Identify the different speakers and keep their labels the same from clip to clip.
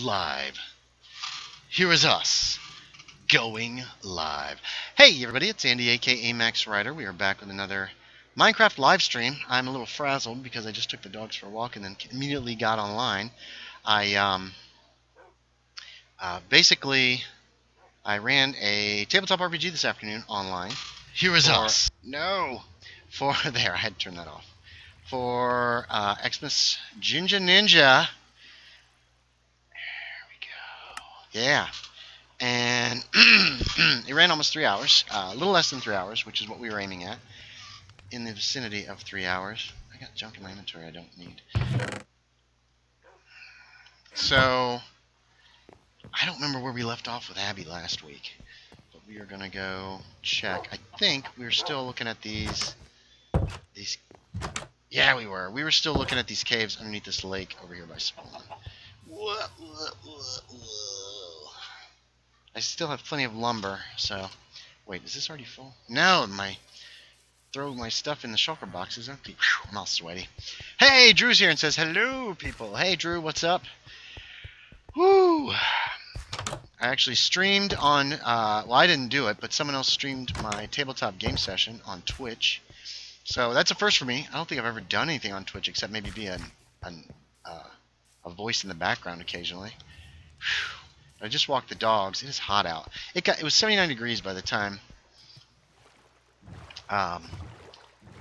Speaker 1: Live. Here is us going live. Hey everybody, it's Andy aka Max Rider. We are back with another Minecraft live stream. I'm a little frazzled because I just took the dogs for a walk and then immediately got online. I basically I ran a tabletop RPG this afternoon online. Here is us. No. For there, I had to turn that off. For Xmas Ginger Ninja. There we go. Yeah. And it ran almost 3 hours, a little less than 3 hours, which is what we were aiming at, in the vicinity of 3 hours. I got junk in my inventory I don't need. So, I don't remember where we left off with Abby last week, but we are going to go check. I think we were still looking at these, yeah, we were. We were still looking at these caves underneath this lake over here by spawn. Whoa. I still have plenty of lumber, so... Wait, is this already full? No, throw my stuff in the shulker box is empty. Whew, I'm all sweaty. Hey, Drew's here and says, hello, people. Hey, Drew, what's up? Woo! I actually streamed on... well, I didn't do it, but someone else streamed my tabletop game session on Twitch. So that's a first for me. I don't think I've ever done anything on Twitch except maybe be a voice in the background occasionally. Whew. I just walked the dogs. It is hot out. It was 79 degrees by the time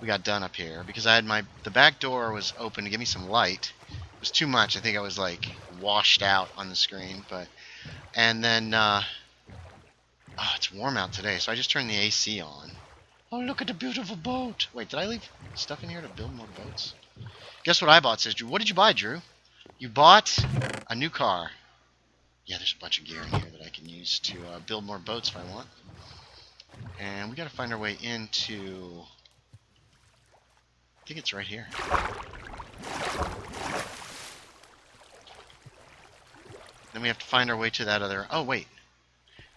Speaker 1: we got done up here because I had the back door was open to give me some light. It was too much. I think I was like washed out on the screen, and then it's warm out today, so I just turned the AC on. Oh, look at the beautiful boat. Wait, did I leave stuff in here to build more boats? Guess what I bought, says Drew. What did you buy, Drew? You bought a new car. Yeah, there's a bunch of gear in here that I can use to build more boats if I want. And we got to find our way into... I think it's right here. Then we have to find our way to that other... Oh, wait.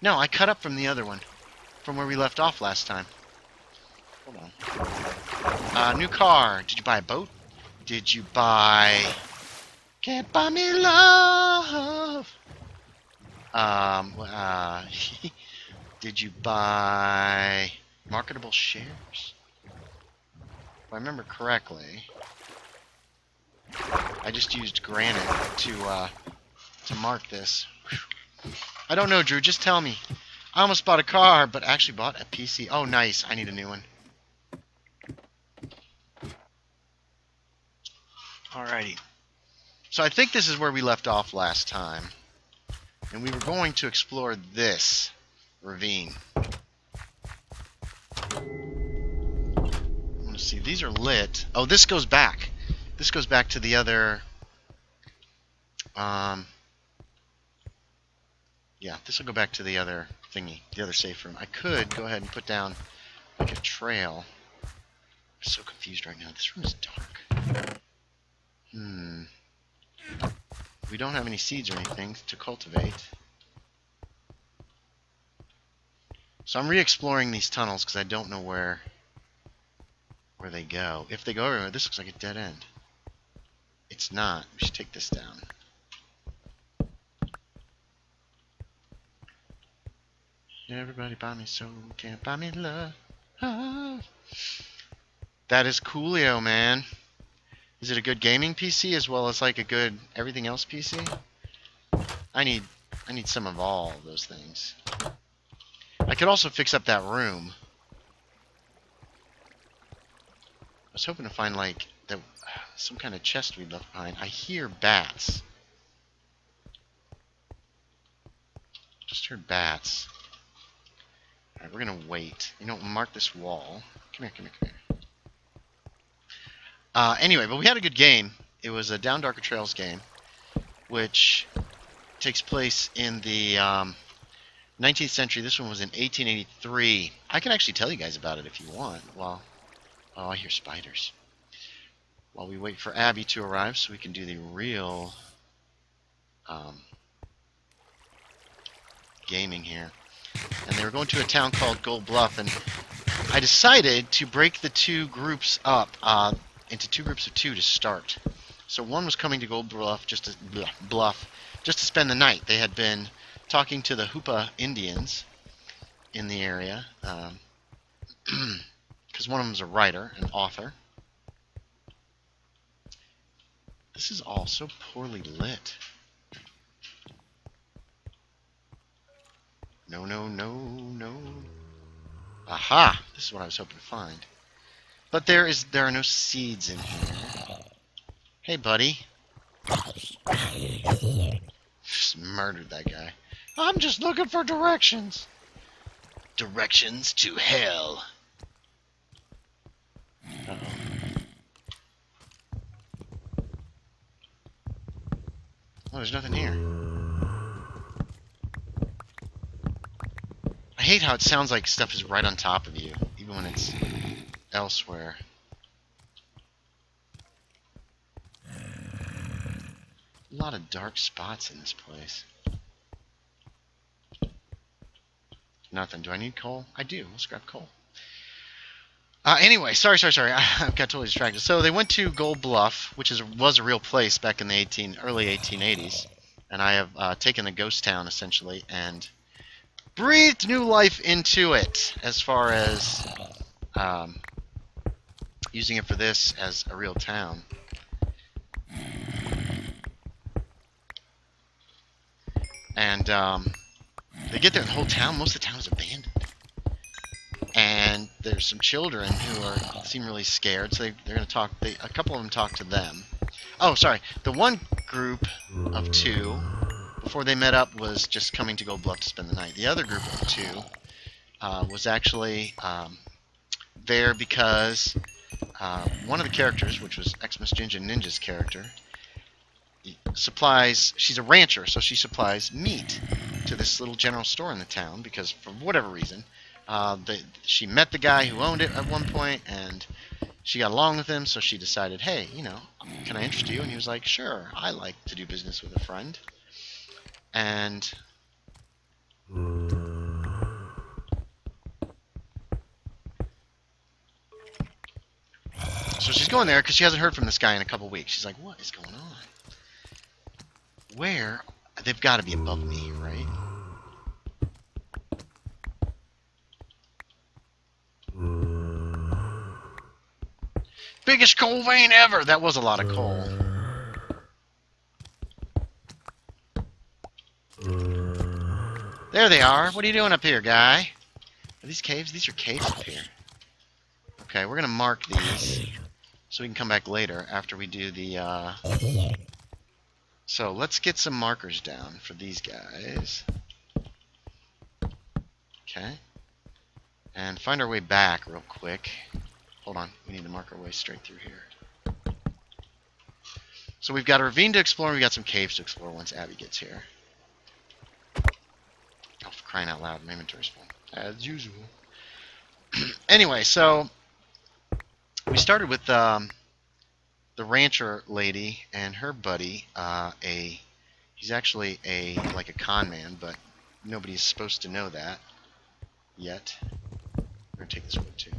Speaker 1: No, I cut up from the other one. From where we left off last time. Hold on. New car. Did you buy a boat? Did you buy... Can't buy me love. Did you buy marketable shares? If I remember correctly, I just used granite to mark this. Whew. I don't know, Drew. Just tell me. I almost bought a car, but actually bought a PC. Oh, nice. I need a new one. Alrighty. So I think this is where we left off last time. And we were going to explore this ravine. Let's see, these are lit. Oh, this goes back. This goes back to the other... yeah, this will go back to the other thingy, the other safe room. I could go ahead and put down like a trail. I'm so confused right now. This room is dark. We don't have any seeds or anything to cultivate. So I'm re-exploring these tunnels because I don't know where they go. If they go everywhere, this looks like a dead end. It's not. We should take this down. Everybody buy me so can't buy me love. That is coolio, man. Is it a good gaming PC as well as like a good everything else PC? I need some of all of those things. I could also fix up that room. I was hoping to find like some kind of chest we left behind. I hear bats. Just heard bats. Alright, we're gonna wait. You know, mark this wall. Come here, come here, come here. Anyway, but we had a good game. It was a Down Darker Trails game, which takes place in the 19th century. This one was in 1883. I can actually tell you guys about it if you want. Well, oh, I hear spiders. While we wait for Abby to arrive so we can do the real gaming here. And they were going to a town called Gold Bluff, and I decided to break the two groups up into two groups of two to start. So one was coming to Gold Bluff, just to bluff, just to spend the night. They had been talking to the Hoopa Indians in the area, because one of them's a writer, an author. This is all so poorly lit. No, no, no, no. Aha! This is what I was hoping to find. But there are no seeds in here. Hey, buddy. Just murdered that guy. I'm just looking for directions. Directions to hell. Uh-oh. Oh, there's nothing here. I hate how it sounds like stuff is right on top of you, even when it's elsewhere. A lot of dark spots in this place. Nothing. Do I need coal? I do. Let's grab coal. Anyway, sorry. I got totally distracted. So they went to Gold Bluff, which was a real place back in the early 1880s. And I have taken the ghost town, essentially, and breathed new life into it as far as using it for this as a real town. And they get there, the whole town, most of the town is abandoned. And there's some children who seem really scared, so they're going to talk. A couple of them talk to them. Oh, sorry. The one group of two, before they met up, was just coming to Gold Bluff to spend the night. The other group of two was actually there because one of the characters, which was Xmas Ginger Ninja's character, she's a rancher, so she supplies meat to this little general store in the town because, for whatever reason, she met the guy who owned it at one point, and she got along with him, so she decided, hey, can I interest you? And he was like, sure, I like to do business with a friend. And so she's going there because she hasn't heard from this guy in a couple weeks. She's like, what is going on? Where? They've got to be above me, right? Biggest coal vein ever! That was a lot of coal. There they are. What are you doing up here, guy? Are these caves? These are caves up here. Okay, we're going to mark these so we can come back later after we do the... So let's get some markers down for these guys. Okay. And find our way back real quick. Hold on. We need to mark our way straight through here. So we've got a ravine to explore, and we've got some caves to explore once Abby gets here. Oh, for crying out loud, my inventory's full. As usual. Anyway, so we started with the rancher lady and her buddy. He's actually like a con man, but nobody's supposed to know that yet. We're gonna take this wood too.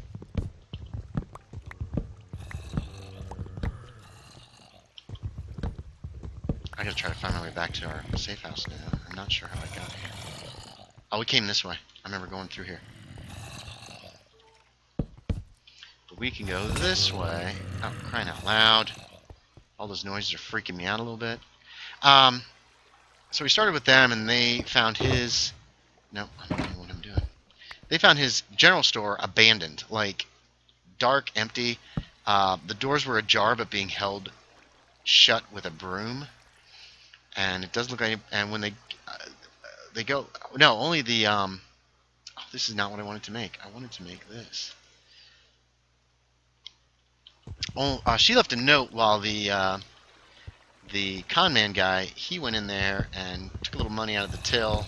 Speaker 1: I gotta try to find my way back to our safe house now. I'm not sure how I got here. Oh, we came this way. I remember going through here. But we can go this way. Oh, crying out loud. All those noises are freaking me out a little bit. So we started with them, and they found his... No, I don't know what I'm doing. They found his general store abandoned. Like, dark, empty. The doors were ajar, but being held shut with a broom. And it does look like... And when they go... No, only the... Oh, this is not what I wanted to make. I wanted to make this. Oh, she left a note while the con man guy, he went in there and took a little money out of the till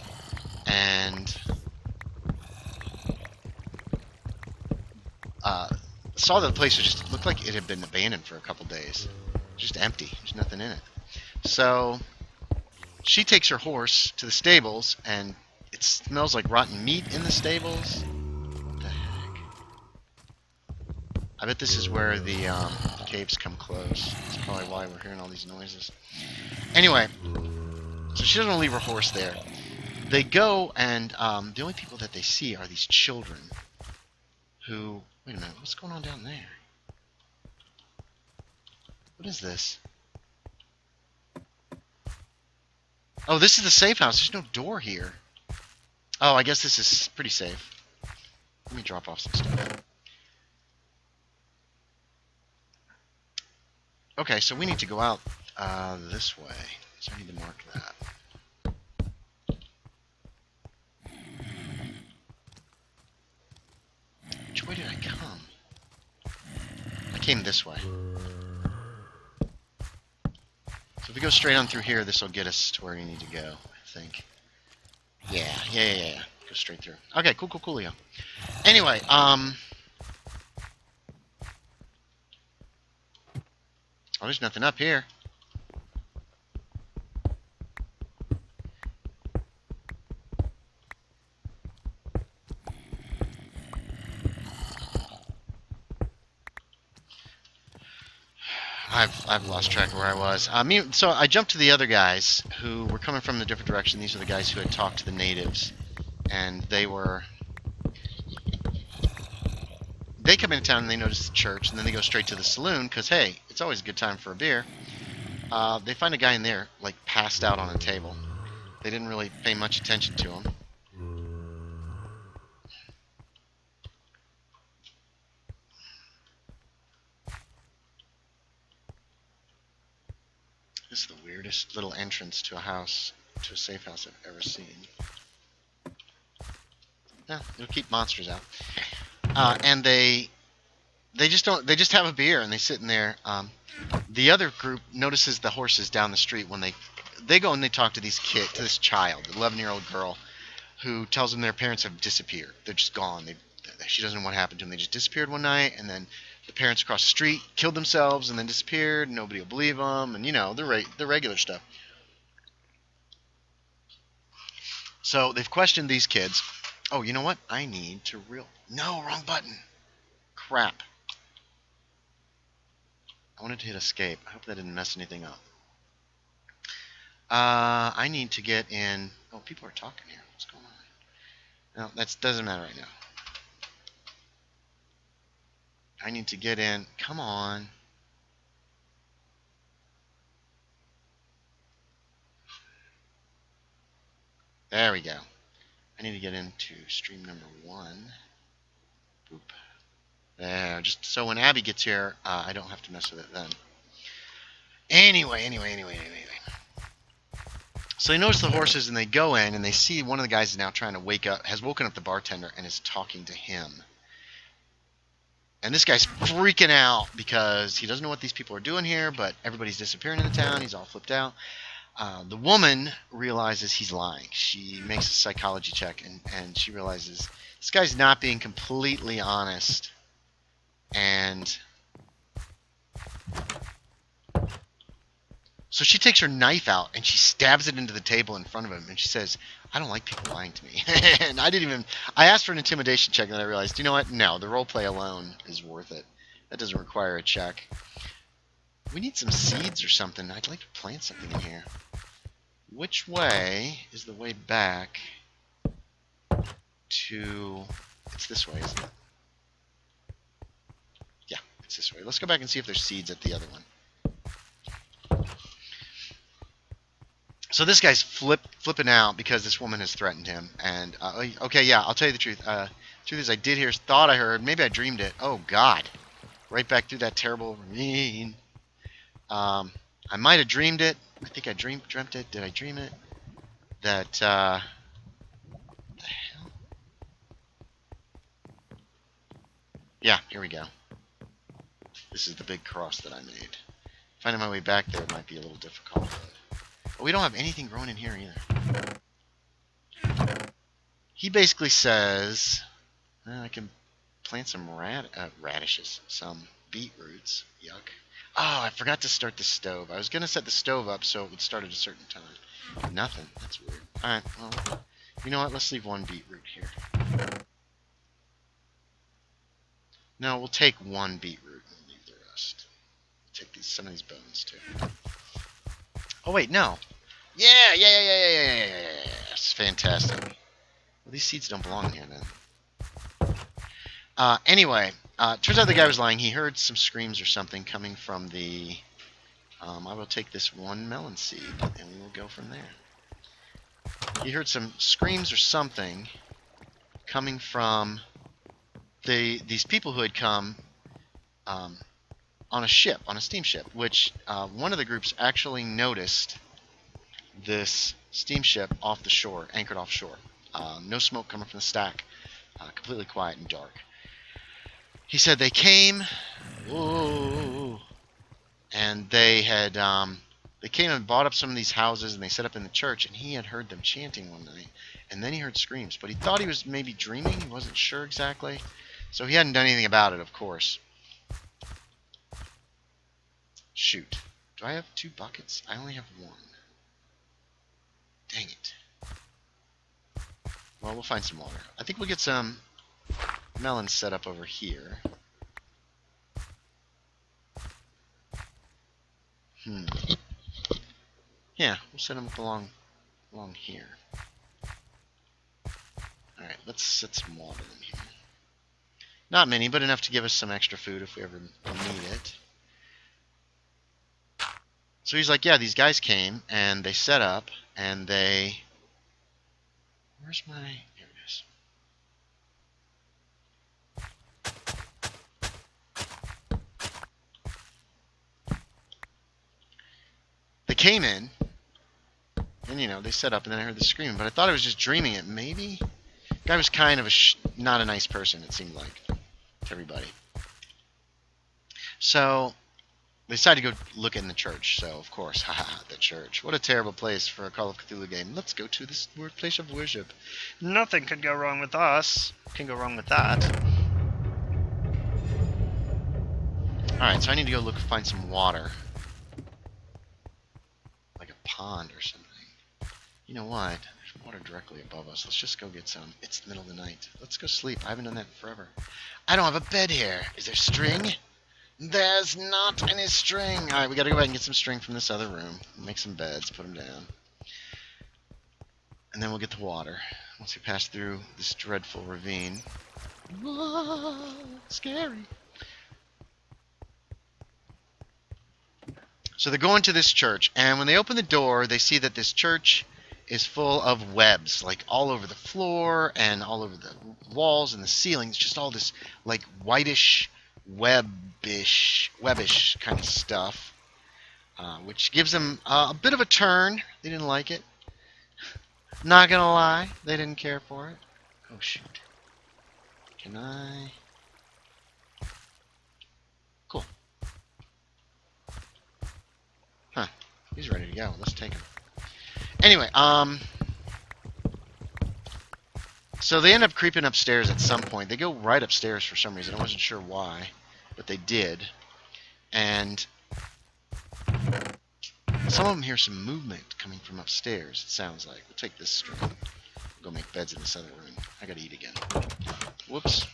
Speaker 1: and saw that the place just looked like it had been abandoned for a couple days. Just empty. There's nothing in it. So she takes her horse to the stables, and it smells like rotten meat in the stables. What the heck? I bet this is where the caves come close. That's probably why we're hearing all these noises. Anyway, So she doesn't want to leave her horse there. They go, and the only people that they see are these children who... Wait a minute, what's going on down there? What is this? Oh, this is the safe house. There's no door here. Oh, I guess this is pretty safe. Let me drop off some stuff. Okay, so we need to go out this way. So I need to mark that. Which way did I come? I came this way. So if we go straight on through here, this will get us to where we need to go, I think. Yeah. Go straight through. Okay, coolio. Anyway, oh, there's nothing up here. I've lost track of where I was. So I jumped to the other guys who were coming from a different direction. These are the guys who had talked to the natives, and they come into town and they notice the church, and then they go straight to the saloon because hey, it's always a good time for a beer. They find a guy in there like passed out on a table. They didn't really pay much attention to him. This is the weirdest little entrance to a safe house I've ever seen. Yeah, it'll keep monsters out. And they just have a beer and they sit in there. The other group notices the horses down the street when they go and they talk to this child, 11-year-old girl, who tells them their parents have disappeared. They're just gone. She doesn't know what happened to them. They just disappeared one night, and then the parents across the street killed themselves and then disappeared. Nobody will believe them, and the regular stuff. So they've questioned these kids. Oh, you know what? I need to No, wrong button. Crap. I wanted to hit escape. I hope that didn't mess anything up. I need to get in... Oh, people are talking here. What's going on? No, that doesn't matter right now. I need to get in. Come on. There we go. I need to get into stream number 1. Boop. There. Just so when Abby gets here, I don't have to mess with it then. Anyway. So they notice the horses and they go in and they see one of the guys is now trying to has woken up the bartender and is talking to him. And this guy's freaking out because he doesn't know what these people are doing here, but everybody's disappearing in the town. He's all flipped out. The woman realizes he's lying. She makes a psychology check, and she realizes this guy's not being completely honest. And so she takes her knife out, and she stabs it into the table in front of him, and she says, I don't like people lying to me. And I asked for an intimidation check, and then I realized, you know what? No, the roleplay alone is worth it. That doesn't require a check. We need some seeds or something. I'd like to plant something in here. Which way is the way back to... It's this way, isn't it? Yeah, it's this way. Let's go back and see if there's seeds at the other one. So this guy's flipping out because this woman has threatened him. And, okay, yeah, I'll tell you the truth. Truth is, thought I heard, maybe I dreamed it. Oh, God. Right back through that terrible ravine. I might have dreamed it. I think I dreamt it. Did I dream it? That, what the hell? Yeah, here we go. This is the big cross that I made. Finding my way back there might be a little difficult. But we don't have anything growing in here either. He basically says, I can plant some radishes, some beetroots. Yuck. Oh, I forgot to start the stove. I was going to set the stove up so it would start at a certain time. Nothing. That's weird. Alright, well, you know what? Let's leave one beetroot here. No, we'll take one beetroot and leave the rest. Take some of these bones, too. Oh, wait, no. Yeah, yeah, yeah, yeah, yeah, yeah, yeah, yeah, yeah. It's fantastic. Well, these seeds don't belong here then. Anyway, turns out the guy was lying. He heard some screams or something coming from the... I will take this one melon seed, and we will go from there. He heard some screams or something coming from these people who had come on a ship, on a steamship, which one of the groups actually noticed this steamship off the shore, anchored offshore. No smoke coming from the stack, completely quiet and dark. He said they came, whoa, and they had they came and bought up some of these houses and they set up in the church, and he had heard them chanting one night, and then he heard screams, but he thought he was maybe dreaming. He wasn't sure exactly, so he hadn't done anything about it, of course. Shoot, do I have 2 buckets? I only have 1. Dang it. Well, we'll find some water. I think we'll get some melons set up over here. Yeah, we'll set them up along here. Alright, let's set some water in here. Not many, but enough to give us some extra food if we ever need it. So he's like, yeah, these guys came, and they set up, and they... Where's my... Here it is. They came in, and, you know, they set up, and then I heard the screaming, but I thought I was just dreaming it, maybe? The guy was kind of not a nice person, it seemed like, to everybody. So... they decided to go look in the church, so of course, haha, the church. What a terrible place for a Call of Cthulhu game. Let's go to this place of worship. Nothing could go wrong with us. Can go wrong with that. Alright, so I need to go find some water. Like a pond or something. You know what? There's water directly above us. Let's just go get some. It's the middle of the night. Let's go sleep. I haven't done that in forever. I don't have a bed here. Is there string? There's not any string. Alright, we gotta go back and get some string from this other room. Make some beds, put them down. And then we'll get the water. Once we pass through this dreadful ravine. Whoa, scary. So they're going to this church, and when they open the door, they see that this church is full of webs, like all over the floor and all over the walls and the ceiling. It's just all this like whitish, webbish kind of stuff, which gives them a bit of a turn. They didn't like it. Not gonna lie, they didn't care for it. Oh shoot. Can I? Cool. Huh. He's ready to go. Let's take him. Anyway, so they end up creeping upstairs at some point. They go right upstairs for some reason. I wasn't sure why, but they did. And some of them hear some movement coming from upstairs, it sounds like. We'll take this string. We'll go make beds in this other room. I gotta eat again. Whoops.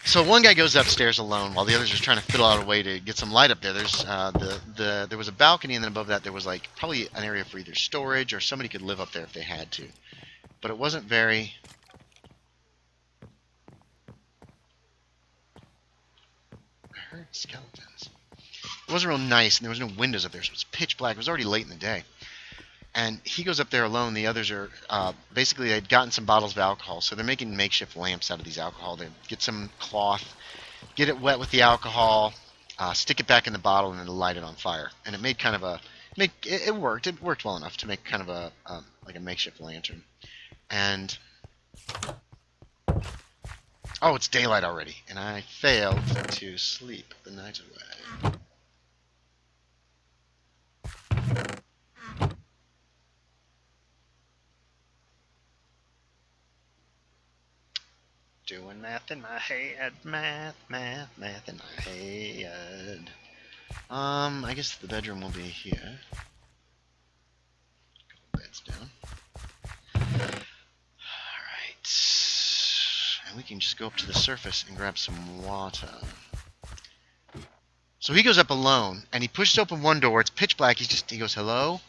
Speaker 1: So one guy goes upstairs alone while the others are trying to fiddle out a way to get some light up there. There's there was a balcony, and then above that there was like probably an area for either storage or somebody could live up there if they had to. But it wasn't very... I heard skeletons. It wasn't real nice, and there was no windows up there, so it was pitch black. It was already late in the day. And he goes up there alone. The others are, basically, they'd gotten some bottles of alcohol, so they're making makeshift lamps out of these alcohol. They get some cloth, get it wet with the alcohol, stick it back in the bottle, and then light it on fire. And it made kind of a... It worked. It worked well enough to make kind of a like a makeshift lantern. And... oh, it's daylight already, and I failed to sleep the night away. Doing math in my head, math in my head. I guess the bedroom will be here. Couple beds down. Alright. And we can just go up to the surface and grab some water. So he goes up alone, and he pushes open one door. It's pitch black. He goes, hello?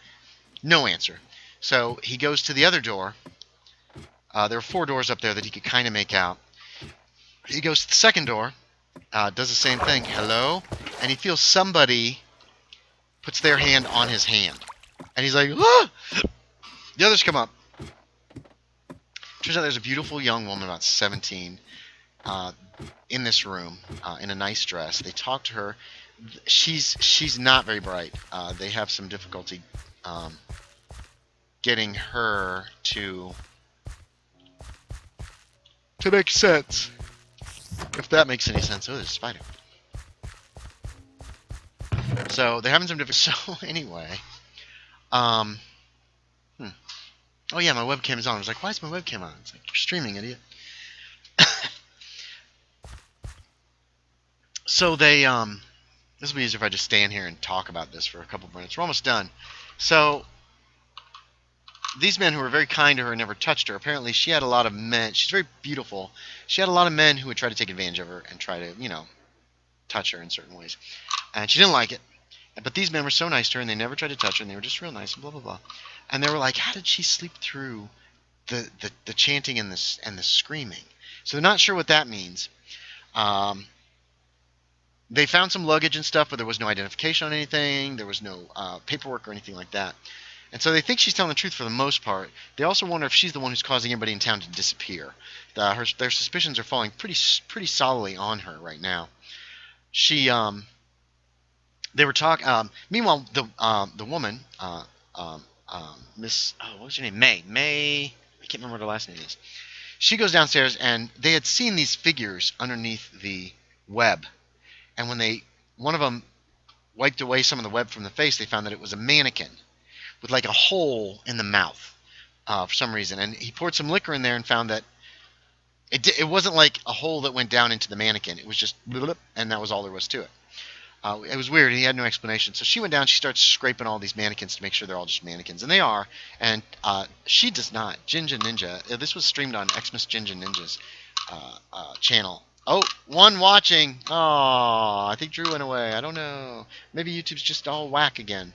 Speaker 1: No answer. So he goes to the other door. There are 4 doors up there that he could kind of make out. He goes to the second door, does the same thing, hello? And he feels somebody puts their hand on his hand. And he's like, ah! The others come up. Turns out there's a beautiful young woman, about 17, in this room, in a nice dress. They talk to her. She's not very bright. They have some difficulty getting her to make sense. If that makes any sense. Oh, there's a spider. So they're having some different. So anyway, oh yeah, my webcam is on. I was like, why is my webcam on? It's like, you're streaming, idiot. So they this will be easier if I just stand here and talk about this for a couple of minutes. We're almost done. So these men who were very kind to her and never touched her, apparently she had a lot of men. She's very beautiful. She had a lot of men who would try to take advantage of her and try to, touch her in certain ways. And she didn't like it. But these men were so nice to her, and they never tried to touch her, and they were just real nice, and blah, blah, blah. And they were like, how did she sleep through the chanting and the screaming? So they're not sure what that means. They found some luggage and stuff, but there was no identification on anything. There was no paperwork or anything like that. And so they think she's telling the truth for the most part. They also wonder if she's the one who's causing everybody in town to disappear. Their suspicions are falling pretty solidly on her right now. They were talking. Meanwhile, the woman, Miss, what was her name? May. I can't remember what her last name is. She goes downstairs, and they had seen these figures underneath the web. And when one of them wiped away some of the web from the face, they found that it was a mannequin with like a hole in the mouth for some reason. And he poured some liquor in there and found that it wasn't like a hole that went down into the mannequin. It was just blip, and that was all there was to it. It was weird. He had no explanation. So she went down. She starts scraping all these mannequins to make sure they're all just mannequins. And they are. And she does not. Jinja Ninja. This was streamed on Xmas Jinja Ninja's channel. Oh, one watching. Oh, I think Drew went away. I don't know. Maybe YouTube's just all whack again.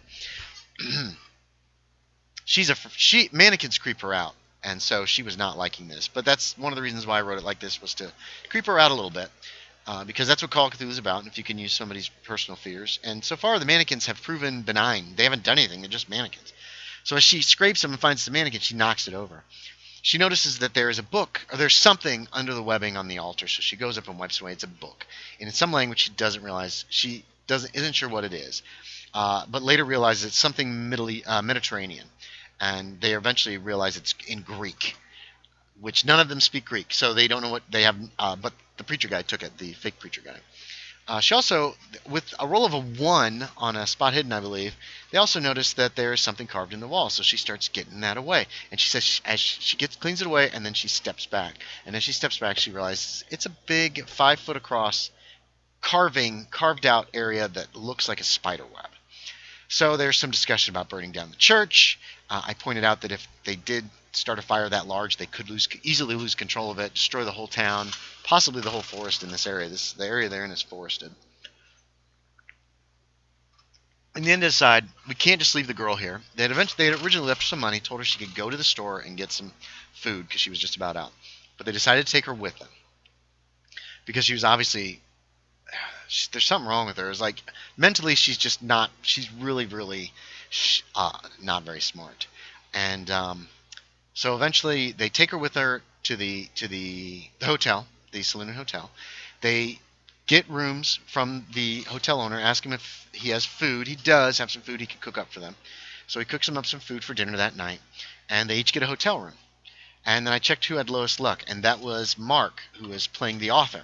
Speaker 1: Mannequins creep her out. And so she was not liking this. But that's one of the reasons why I wrote it like this, was to creep her out a little bit. Because that's what Call of Cthulhu is about, and if you can use somebody's personal fears. And so far, the mannequins have proven benign. They haven't done anything. They're just mannequins. So as she scrapes them and finds the mannequin, she knocks it over. She notices that there is a book, or there's something under the webbing on the altar. So she goes up and wipes away. It's a book. And in some language she doesn't realize. She isn't sure what it is. But later realizes it's something Mediterranean. And they eventually realize it's in Greek, which none of them speak Greek. So they don't know what they have. But the preacher guy took it, the fake preacher guy. She also, with a roll of a 1 on a spot hidden, I believe, they also noticed that there is something carved in the wall. So she starts getting that away. And she says, as she cleans it away, and then she steps back. And as she steps back, she realizes it's a big 5 foot across carved out area that looks like a spider web. So there's some discussion about burning down the church. I pointed out that if they did start a fire that large, they could easily lose control of it, destroy the whole town, possibly the whole forest in this area. The area they're in is forested. And the end decide we can't just leave the girl here. They had originally left her some money, told her she could go to the store and get some food because she was just about out. But they decided to take her with them because she was obviously there's something wrong with her. It's like mentally she's just not. She's really, really not very smart. And so eventually they take her with her to the hotel, the saloon and hotel. They get rooms from the hotel owner, ask him if he has food. He does have some food he can cook up for them. So he cooks them up some food for dinner that night, and they each get a hotel room. And then I checked who had lowest luck, and that was Mark, who is playing the author.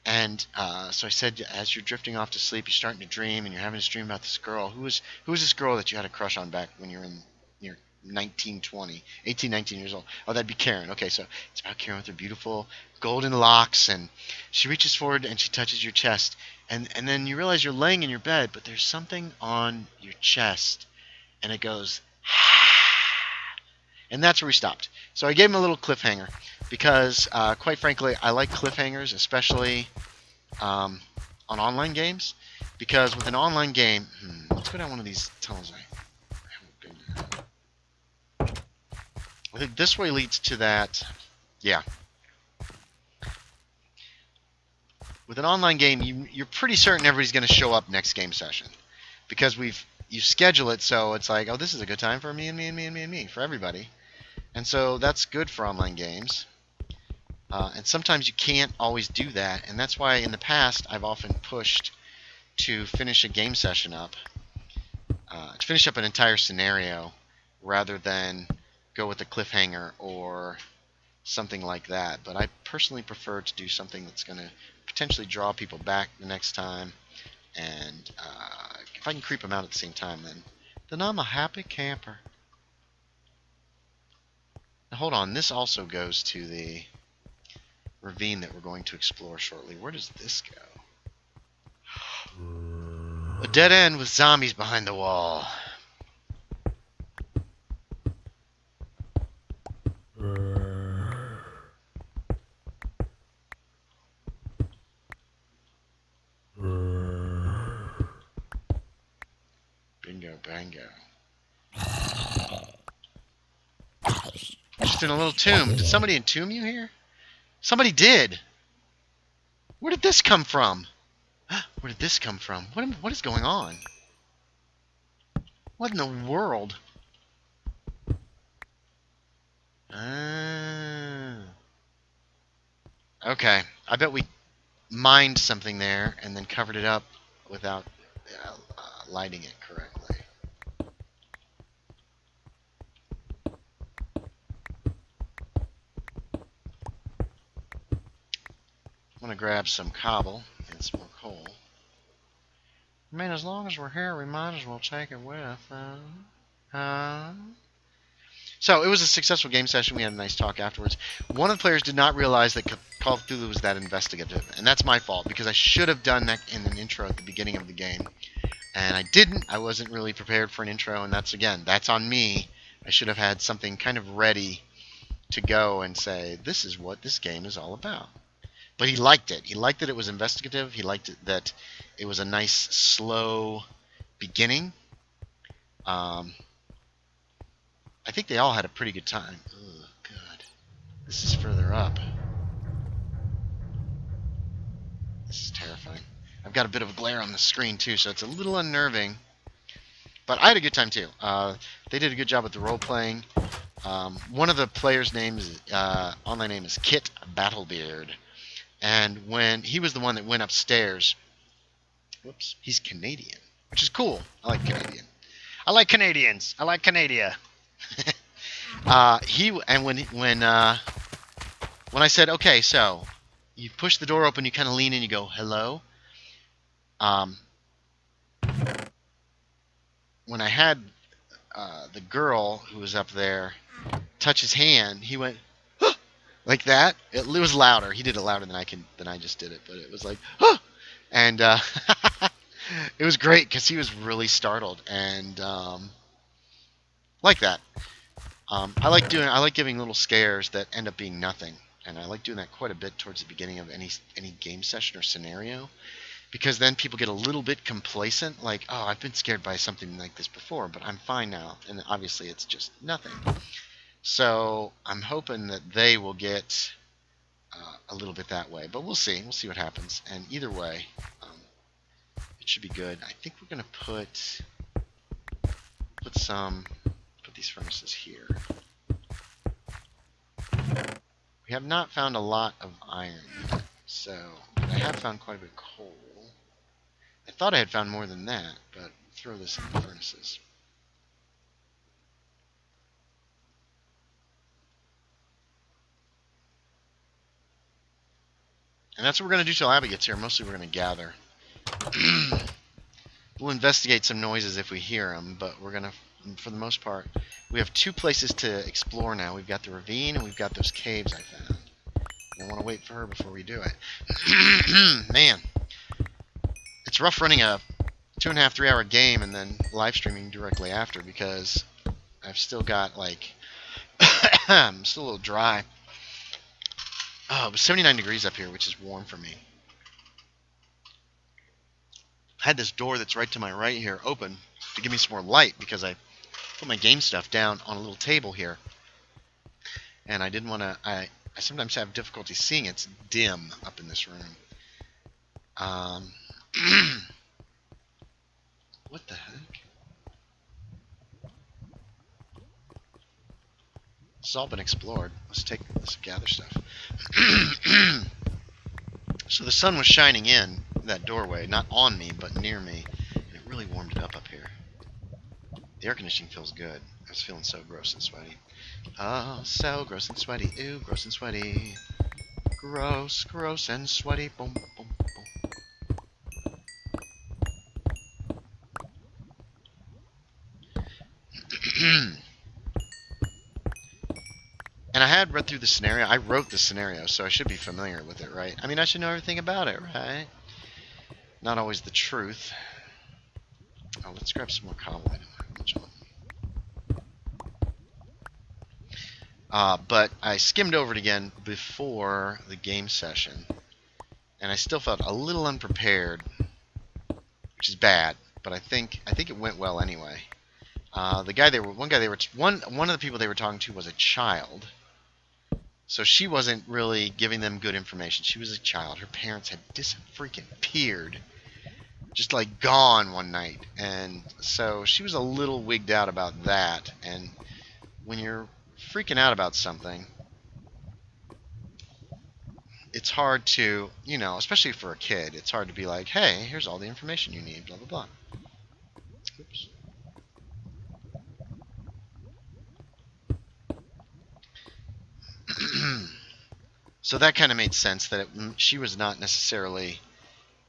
Speaker 1: And so I said, as you're drifting off to sleep, you're starting to dream, and you're having this dream about this girl. Who was this girl that you had a crush on back when you were in your 19, 19 years old? Oh, that'd be Karen. Okay, so it's about Karen with her beautiful golden locks, and she reaches forward and she touches your chest. And then you realize you're laying in your bed, but there's something on your chest, and it goes, and that's where we stopped. So I gave him a little cliffhanger because, quite frankly, I like cliffhangers, especially on online games, because with an online game, let's go down one of these tunnels. I haven't been down. I think this way leads to that. Yeah. With an online game, you're pretty certain everybody's going to show up next game session, because you schedule it so it's like, oh, this is a good time for me and me and me and me and me, for everybody. And so that's good for online games. And sometimes you can't always do that, and that's why in the past I've often pushed to finish a game session up, to finish up an entire scenario, rather than go with a cliffhanger or something like that. But I personally prefer to do something that's going to potentially draw people back the next time, and if I can creep them out at the same time, then I'm a happy camper. Now hold on, this also goes to the ravine that we're going to explore shortly. Where does this go? A dead end with zombies behind the wall. Bingo, bango. Just in a little tomb. Did somebody entomb you here? Somebody did. Where did this come from? Where did this come from? What is going on? What in the world? Okay. I bet we mined something there and then covered it up without lighting it correctly. I'm going to grab some cobble and some more coal. I mean, as long as we're here, we might as well take it with us. So, it was a successful game session. We had a nice talk afterwards. One of the players did not realize that Call of Cthulhu was that investigative, and that's my fault, because I should have done that in an intro at the beginning of the game. And I didn't. I wasn't really prepared for an intro, and that's on me. I should have had something kind of ready to go and say, this is what this game is all about. But he liked it. He liked that it was investigative. He liked it that it was a nice, slow beginning. I think they all had a pretty good time. Oh, God. This is further up. This is terrifying. I've got a bit of a glare on the screen, too, so it's a little unnerving. But I had a good time, too. They did a good job with the role-playing. One of the players' names, online name is Kit Battlebeard. And when he was the one that went upstairs, whoops, he's Canadian, which is cool. I like Canadian. I like Canadians. I like Canada. When I said, okay, so you push the door open, you kind of lean in, you go, hello. When I had the girl who was up there touch his hand, he went like that. It was louder. He did it louder than I just did it, but it was like, and it was great because he was really startled and like that. I like giving little scares that end up being nothing, and I like doing that quite a bit towards the beginning of any game session or scenario, because then people get a little bit complacent, like, oh, I've been scared by something like this before, but I'm fine now, and obviously it's just nothing. So I'm hoping that they will get a little bit that way, but we'll see. We'll see what happens, and either way, it should be good. I think we're gonna put these furnaces here. We have not found a lot of iron yet, so I have found quite a bit of coal. I thought I had found more than that, but throw this in the furnaces. And that's what we're going to do till Abby gets here. Mostly we're going to gather. We'll investigate some noises if we hear them, but we're going to, for the most part, we have two places to explore now. We've got the ravine and we've got those caves I found. I want to wait for her before we do it. Man, it's rough running a 2.5, 3 hour game and then live streaming directly after, because I've still got like, I'm still a little dry. Oh, it was 79 degrees up here, which is warm for me. I had this door that's right to my right here open to give me some more light because I put my game stuff down on a little table here. And I didn't want to... I sometimes have difficulty seeing. It's dim up in this room. What the heck? It's all been explored. Let's gather stuff. So the sun was shining in that doorway, not on me, but near me, and it really warmed it up here. The air conditioning feels good. I was feeling so gross and sweaty. Oh, so gross and sweaty. Ooh, gross and sweaty. Gross, gross and sweaty. Boom, boom, boom. And I had read through the scenario. I wrote the scenario, so I should be familiar with it, right? I mean, I should know everything about it, right? Not always the truth. Oh, let's grab some more cobble. I don't have much on. But I skimmed over it again before the game session, and I still felt a little unprepared, which is bad. But I think it went well anyway. One of the people they were talking to was a child. So she wasn't really giving them good information. She was a child. Her parents had disappeared, just like gone one night. And so she was a little wigged out about that. And when you're freaking out about something, it's hard to, you know, especially for a kid, it's hard to be like, hey, here's all the information you need, blah, blah, blah. Oops. So that kind of made sense that she was not necessarily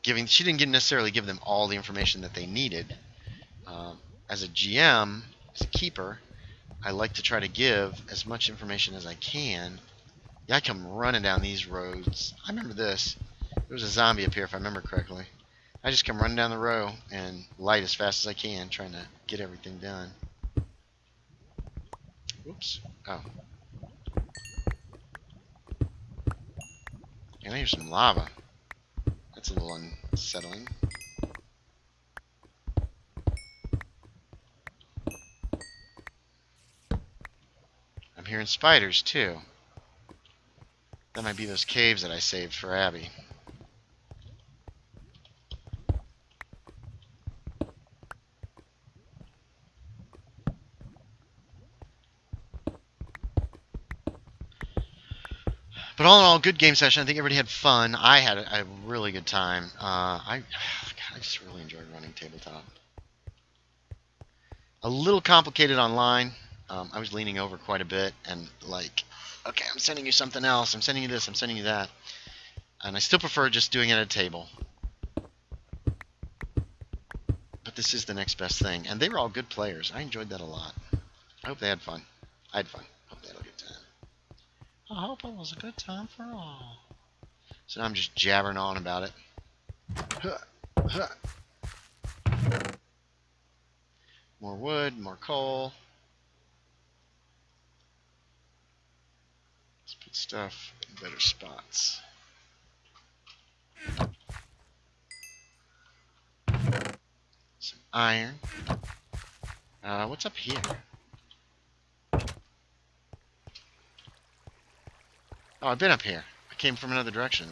Speaker 1: she didn't necessarily give them all the information that they needed. As a GM, as a keeper, I like to try to give as much information as I can. Yeah, I come running down these roads. I remember this. There was a zombie up here, if I remember correctly. I just come running down the row and light as fast as I can, trying to get everything done. Whoops. Oh. And I hear some lava. That's a little unsettling. I'm hearing spiders, too. That might be those caves that I saved for Abby. But all in all, good game session. I think everybody had fun. I had a really good time. I just really enjoyed running tabletop. A little complicated online. I was leaning over quite a bit and like, okay, I'm sending you something else. I'm sending you this. I'm sending you that. And I still prefer just doing it at a table. But this is the next best thing. And they were all good players. I enjoyed that a lot. I hope they had fun. I had fun. Hope they had a good time. I hope it was a good time for all. So now I'm just jabbering on about it. More wood, more coal. Let's put stuff in better spots. Some iron. What's up here? Oh, I've been up here. I came from another direction.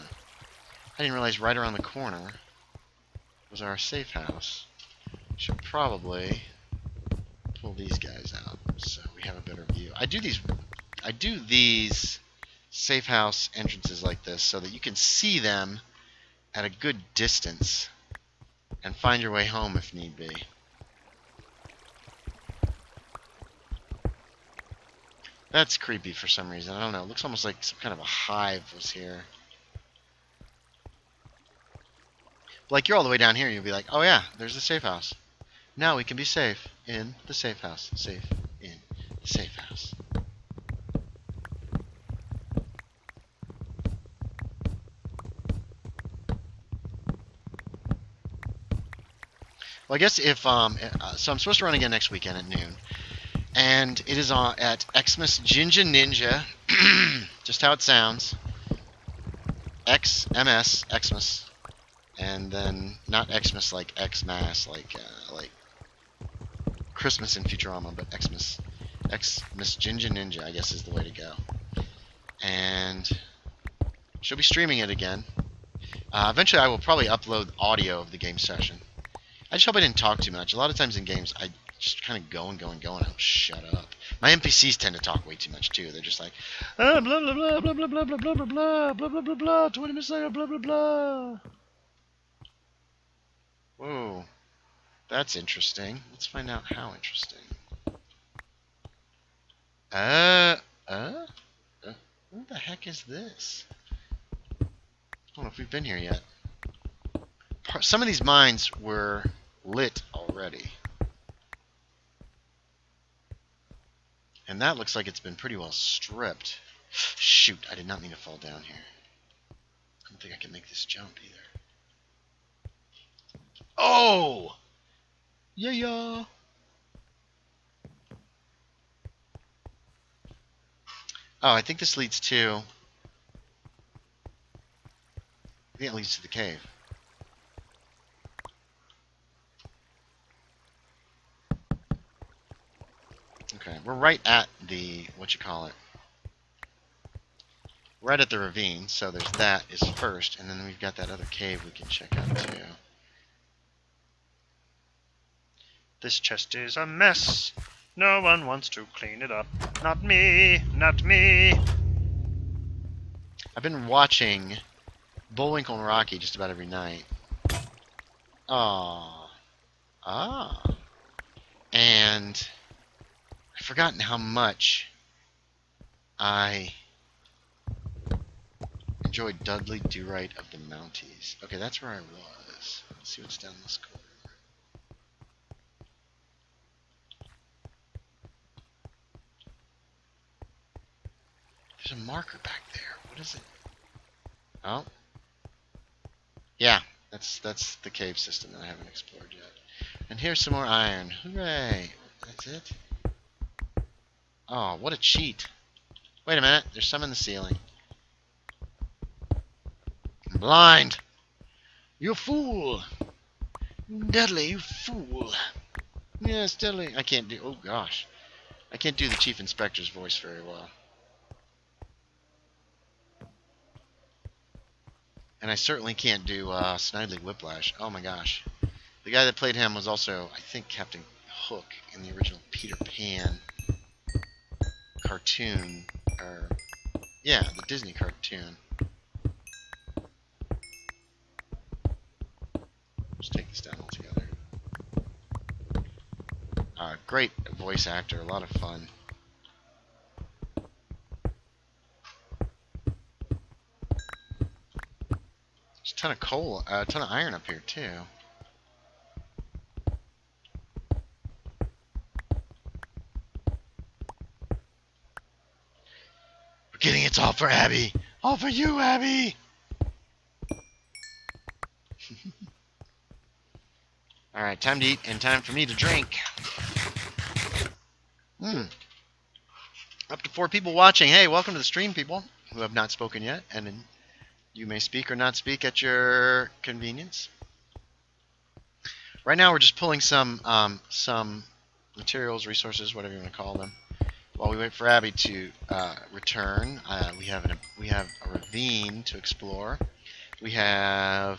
Speaker 1: I didn't realize right around the corner was our safe house. Should probably pull these guys out so we have a better view. I do these safe house entrances like this so that you can see them at a good distance and find your way home if need be. That's creepy for some reason. I don't know. It looks almost like some kind of a hive was here. Like you're all the way down here, you'll be like, oh yeah, there's the safe house. Now we can be safe in the safe house. Safe in the safe house. Well, I guess if so I'm supposed to run again next weekend at noon. And it is at Xmas Jinja Ninja, just how it sounds. XMS, Xmas. and then not Xmas like Xmas, like Christmas in Futurama, but Xmas. Xmas Ginger Ninja, I guess, is the way to go. And she'll be streaming it again. Eventually, I will probably upload audio of the game session. I just hope I didn't talk too much. A lot of times in games, I just kind of go and go and go, and I don't shut up. My NPCs tend to talk way too much too. They're just like, blah blah blah blah blah blah blah blah blah blah blah blah blah blah. 20 minutes later, blah blah blah. Whoa, that's interesting. Let's find out how interesting. What the heck is this? I don't know if we've been here yet. Some of these mines were lit already. And that looks like it's been pretty well stripped. Shoot, I did not mean to fall down here. I don't think I can make this jump either. Oh! Yeah. Oh, I think this leads to... I think it leads to the cave. Okay, we're right at the... Right at the ravine, so there's that is first, and then we've got that other cave we can check out too. This chest is a mess. No one wants to clean it up. Not me, not me. I've been watching Bullwinkle and Rocky just about every night. And I've forgotten how much I enjoyed Dudley Do-Right of the Mounties. Okay, that's where I was. Let's see what's down this corner. There's a marker back there. What is it? Oh. Yeah, that's the cave system that I haven't explored yet. And here's some more iron. Hooray! That's it? Oh, what a cheat. Wait a minute. There's some in the ceiling. I'm blind! You fool! Dudley, you fool! Yes, Dudley. I can't do... Oh, gosh. I can't do the Chief Inspector's voice very well. And I certainly can't do Snidely Whiplash. Oh my gosh. The guy that played him was also, I think, Captain Hook in the original Peter Pan cartoon. Or, yeah, the Disney cartoon. Just take this down altogether. Great voice actor, a lot of fun. There's a ton of coal, a ton of iron up here too. We're getting it's all for Abby. All for you, Abby. All right, time to eat and time for me to drink. Up to 4 people watching. Hey, welcome to the stream, people who have not spoken yet, and you may speak or not speak at your convenience. Right now, we're just pulling some materials, resources, whatever you want to call them, while we wait for Abby to return. We have a ravine to explore. I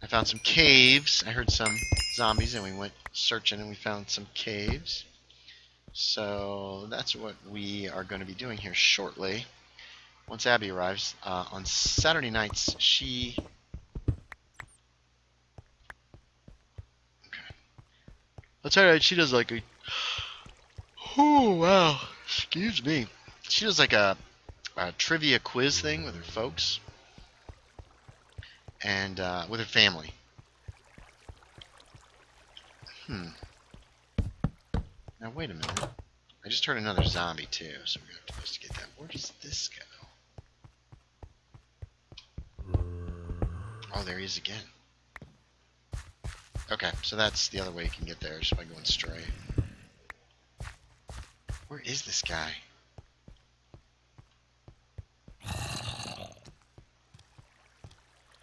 Speaker 1: found some caves. I heard some zombies, and we went searching, and we found some caves. So that's what we are going to be doing here shortly. Once Abby arrives, on Saturday nights, Okay. On Saturday night, she does like a... Oh, wow. Excuse me. She does like a trivia quiz thing with her folks. And with her family. Now, wait a minute. I just heard another zombie, too, so we're going to have to investigate that. Where does this go? Oh, there he is again. Okay, so that's the other way you can get there, just by going straight. Where is this guy?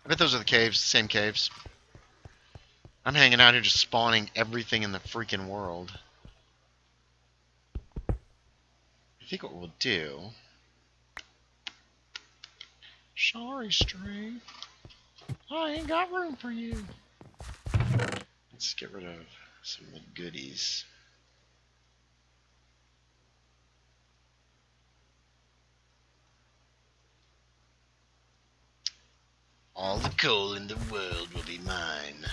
Speaker 1: I bet those are the caves, same caves. I'm hanging out here just spawning everything in the freaking world. I think what we'll do... Sorry, Stray. I ain't got room for you. Let's get rid of some of the goodies. All the coal in the world will be mine.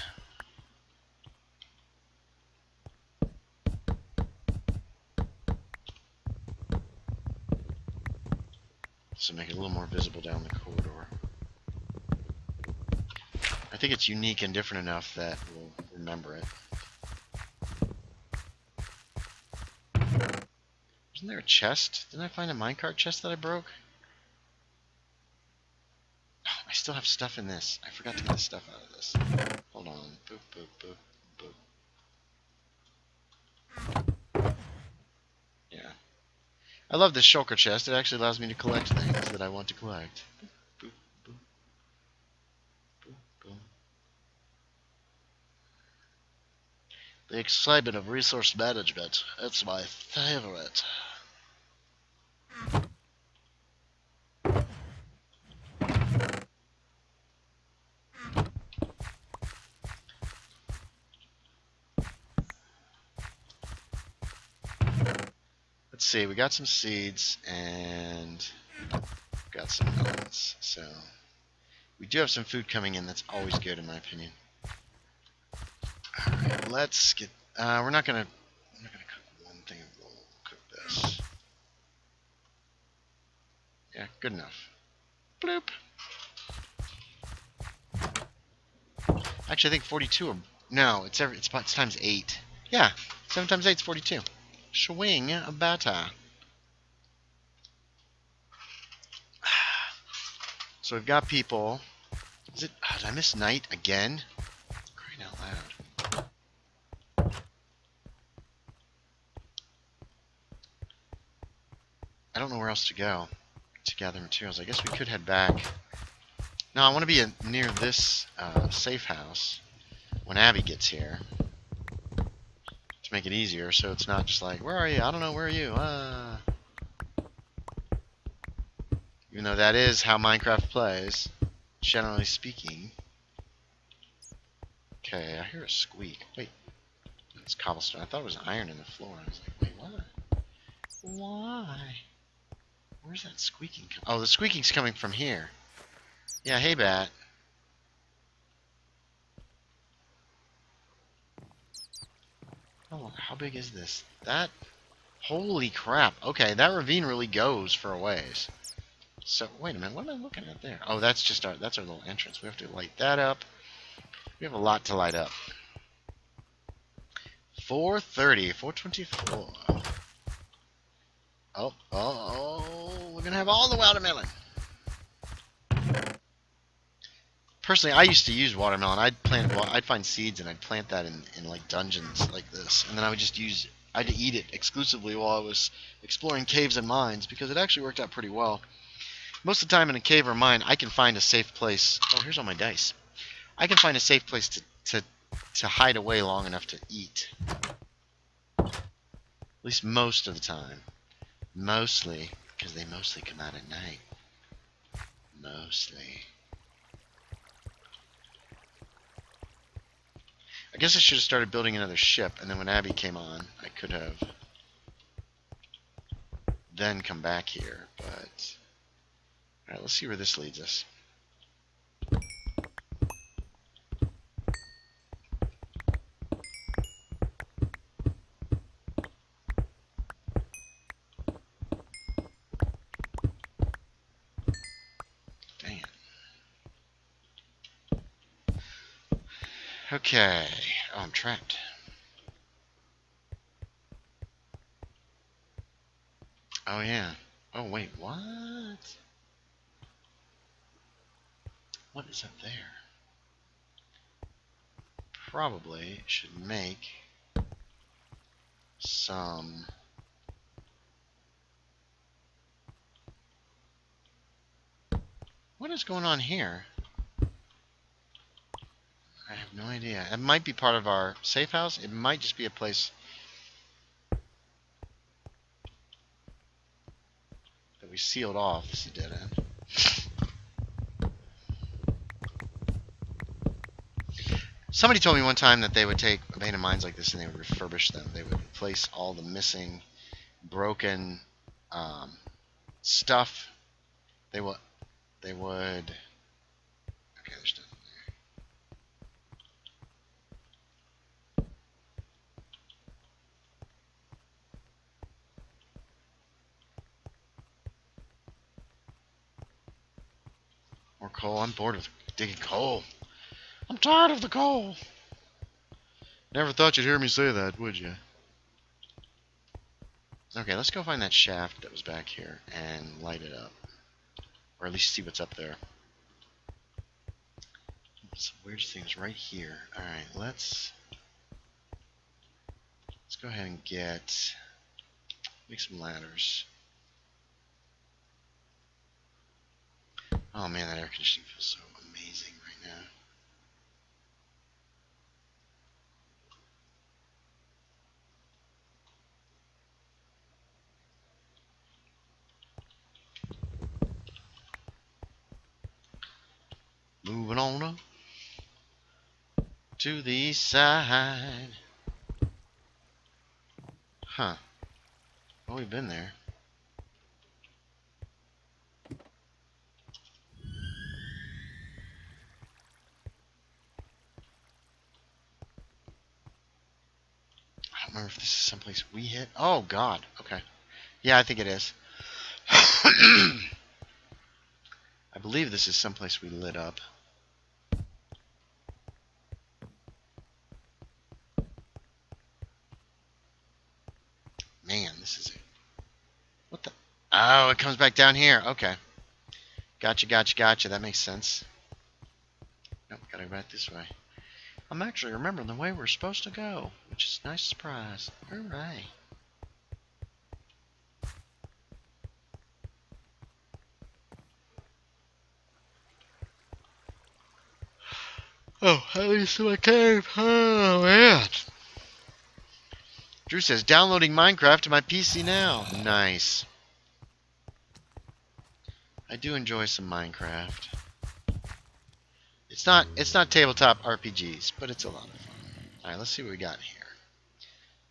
Speaker 1: So make it a little more visible down the corridor. I think it's unique and different enough that we'll remember it. Isn't there a chest? Didn't I find a minecart chest that I broke? Oh, I still have stuff in this. I forgot to get the stuff out of this. Hold on. Boop, boop, boop, boop. Yeah. I love this shulker chest. It actually allows me to collect things that I want to collect. Boop, boop, boop, boop, boop. The excitement of resource management. It's my favorite. Let's see, we got some seeds and got some melons. So we do have some food coming in. That's always good in my opinion. Alright, let's get I'm not gonna cook one thing, we'll cook this. Yeah, good enough. Bloop. Actually I think 42 or no, it's times 8. Yeah, 7 times 8 is 42. Swing a batter. So we've got people. Is it? Oh, did I miss night again? Crying out loud. I don't know where else to go to gather materials. I guess we could head back. No, I want to be near this safe house when Abby gets here to make it easier, so it's not just like, where are you? I don't know. Where are you? Even though that is how Minecraft plays, generally speaking. Okay, I hear a squeak. Wait, it's cobblestone. I thought it was iron in the floor. I was like, wait, what? Why? Where's that squeaking? Oh, the squeaking's coming from here. Yeah, hey, bat. Oh, how big is this? That? Holy crap. Okay, that ravine really goes for a ways. So, wait a minute. What am I looking at there? Oh, that's just that's our little entrance. We have to light that up. We have a lot to light up. 4:30, 4:24. Oh, we're gonna have all the watermelon. Personally, I used to use watermelon. I'd find seeds and I'd plant that in like dungeons like this, and then I would just I'd eat it exclusively while I was exploring caves and mines because it actually worked out pretty well. Most of the time in a cave or mine, I can find a safe place. Oh, here's all my dice. I can find a safe place to hide away long enough to eat. At least most of the time. Mostly, because they mostly come out at night. Mostly. I guess I should have started building another ship, and then when Abby came on, I could have then come back here, but... Alright, let's see where this leads us. Dang it. Okay. Oh, I'm trapped. Oh, yeah. Oh, wait, what? What is up there? Probably should make some... What is going on here? No idea. It might be part of our safe house. It might just be a place that we sealed off. This is a dead end. Somebody told me one time that they would take abandoned mines like this and they would refurbish them. They would replace all the missing, broken stuff. They would. Okay, there's nothing there. More coal. I'm bored of digging coal. I'm tired of the coal. Never thought you'd hear me say that, would you? Okay, let's go find that shaft that was back here and light it up. Or at least see what's up there. Some weird things right here. Alright, let's go ahead and make some ladders. Oh man, that air conditioning feels so amazing right now. Moving on up to the east side. Huh. Well, we've been there. I don't remember if this is someplace we hit. Oh, God. Okay. Yeah, I think it is. I believe this is someplace we lit up. Man, this is it. What the? Oh, it comes back down here. Okay. Gotcha. That makes sense. Nope, gotta go back this way. I'm actually remembering the way we're supposed to go, which is a nice surprise. Hooray. Oh, at least to my cave. Oh, man. Drew says, downloading Minecraft to my PC now. Nice. I do enjoy some Minecraft. It's not tabletop RPGs, but it's a lot of fun. Alright, let's see what we got here.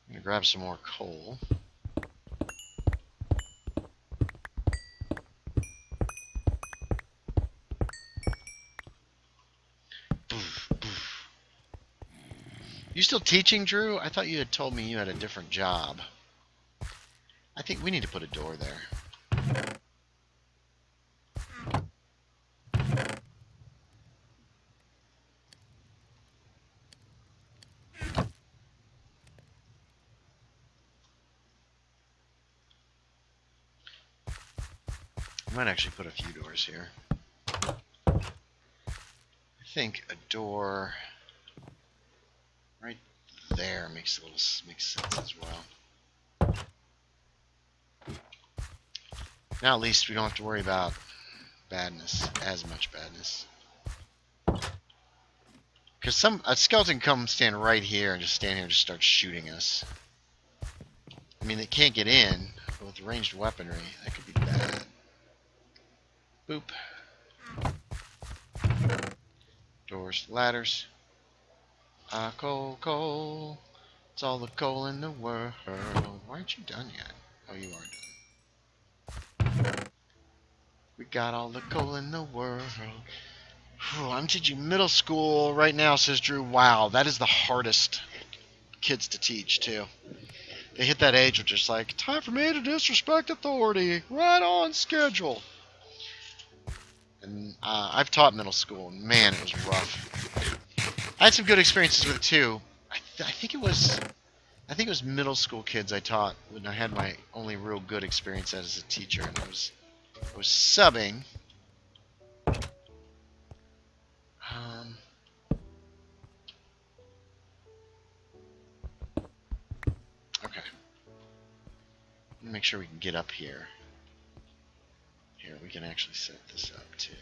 Speaker 1: I'm gonna grab some more coal. You still teaching, Drew? I thought you had told me you had a different job. I think we need to put a door there. I might actually put a few doors here. I think a door right there makes sense as well. Now at least we don't have to worry about as much badness. Because a skeleton come stand right here and just stand here and just start shooting us. I mean, it can't get in, but with ranged weaponry, that could be bad. Boop. Doors, ladders. Coal. It's all the coal in the world. Why aren't you done yet? Oh, you are done. We got all the coal in the world. Whew, I'm teaching middle school right now, says Drew. Wow, that is the hardest kids to teach, too. They hit that age where just like, time for me to disrespect authority. Right on schedule. And I've taught middle school, and man, it was rough. I had some good experiences with it, too. I think it was middle school kids I taught when I had my only real good experience as a teacher, and I was subbing. Okay. Let me make sure we can get up here. Here, we can actually set this up too.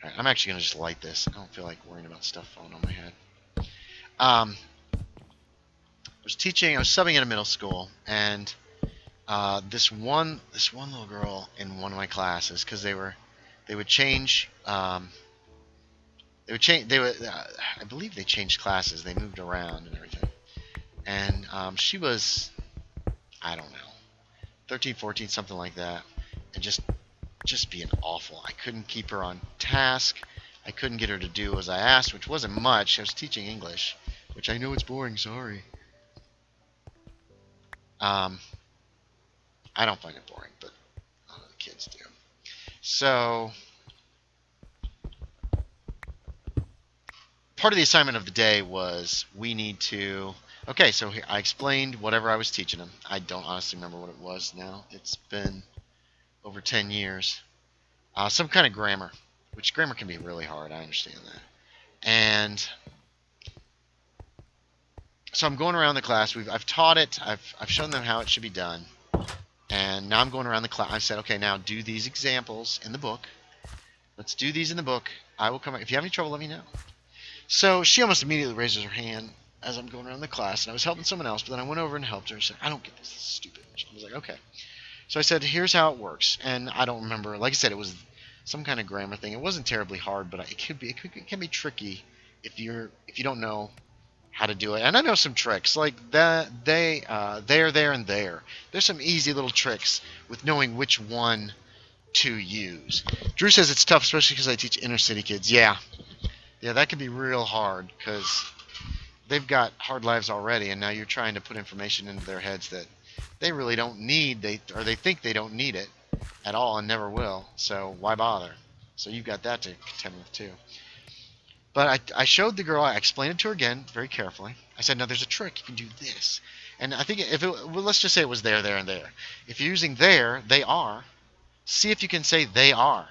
Speaker 1: All right, I'm actually going to just light this. I don't feel like worrying about stuff falling on my head. I was subbing at a middle school, and this one little girl in one of my classes, because they would change. I believe they changed classes. They moved around and everything. And she was, I don't know, 13, 14, something like that, and just being awful. I couldn't keep her on task. I couldn't get her to do as I asked, which wasn't much. I was teaching English, which I know it's boring. Sorry. I don't find it boring, but a lot of the kids do. So part of the assignment of the day was we need to. Okay, so here, I explained whatever I was teaching them. I don't honestly remember what it was now. It's been over 10 years. Some kind of grammar, which grammar can be really hard. I understand that. And so I'm going around the class. I've taught it. I've shown them how it should be done. And now I'm going around the class. I said, okay, now do these examples in the book. Let's do these in the book. I will come back. If you have any trouble, let me know. So she almost immediately raises her hand as I'm going around the class. And I was helping someone else, but then I went over and helped her and said, I don't get this. This is stupid. I was like, okay. So I said, here's how it works. And I don't remember. Like I said, it was some kind of grammar thing. It wasn't terribly hard, but it can be tricky if you don't know how to do it. And I know some tricks like that. There, and there. There's some easy little tricks with knowing which one to use. Drew says it's tough, especially because I teach inner city kids. Yeah, that can be real hard because they've got hard lives already, and now you're trying to put information into their heads that they really don't need. They think they don't need it at all and never will. So why bother? So you've got that to contend with too. But I showed the girl. I explained it to her again very carefully. I said, "No, there's a trick. You can do this." And I think let's just say it was there, and there. If you're using there, they are. See if you can say they are.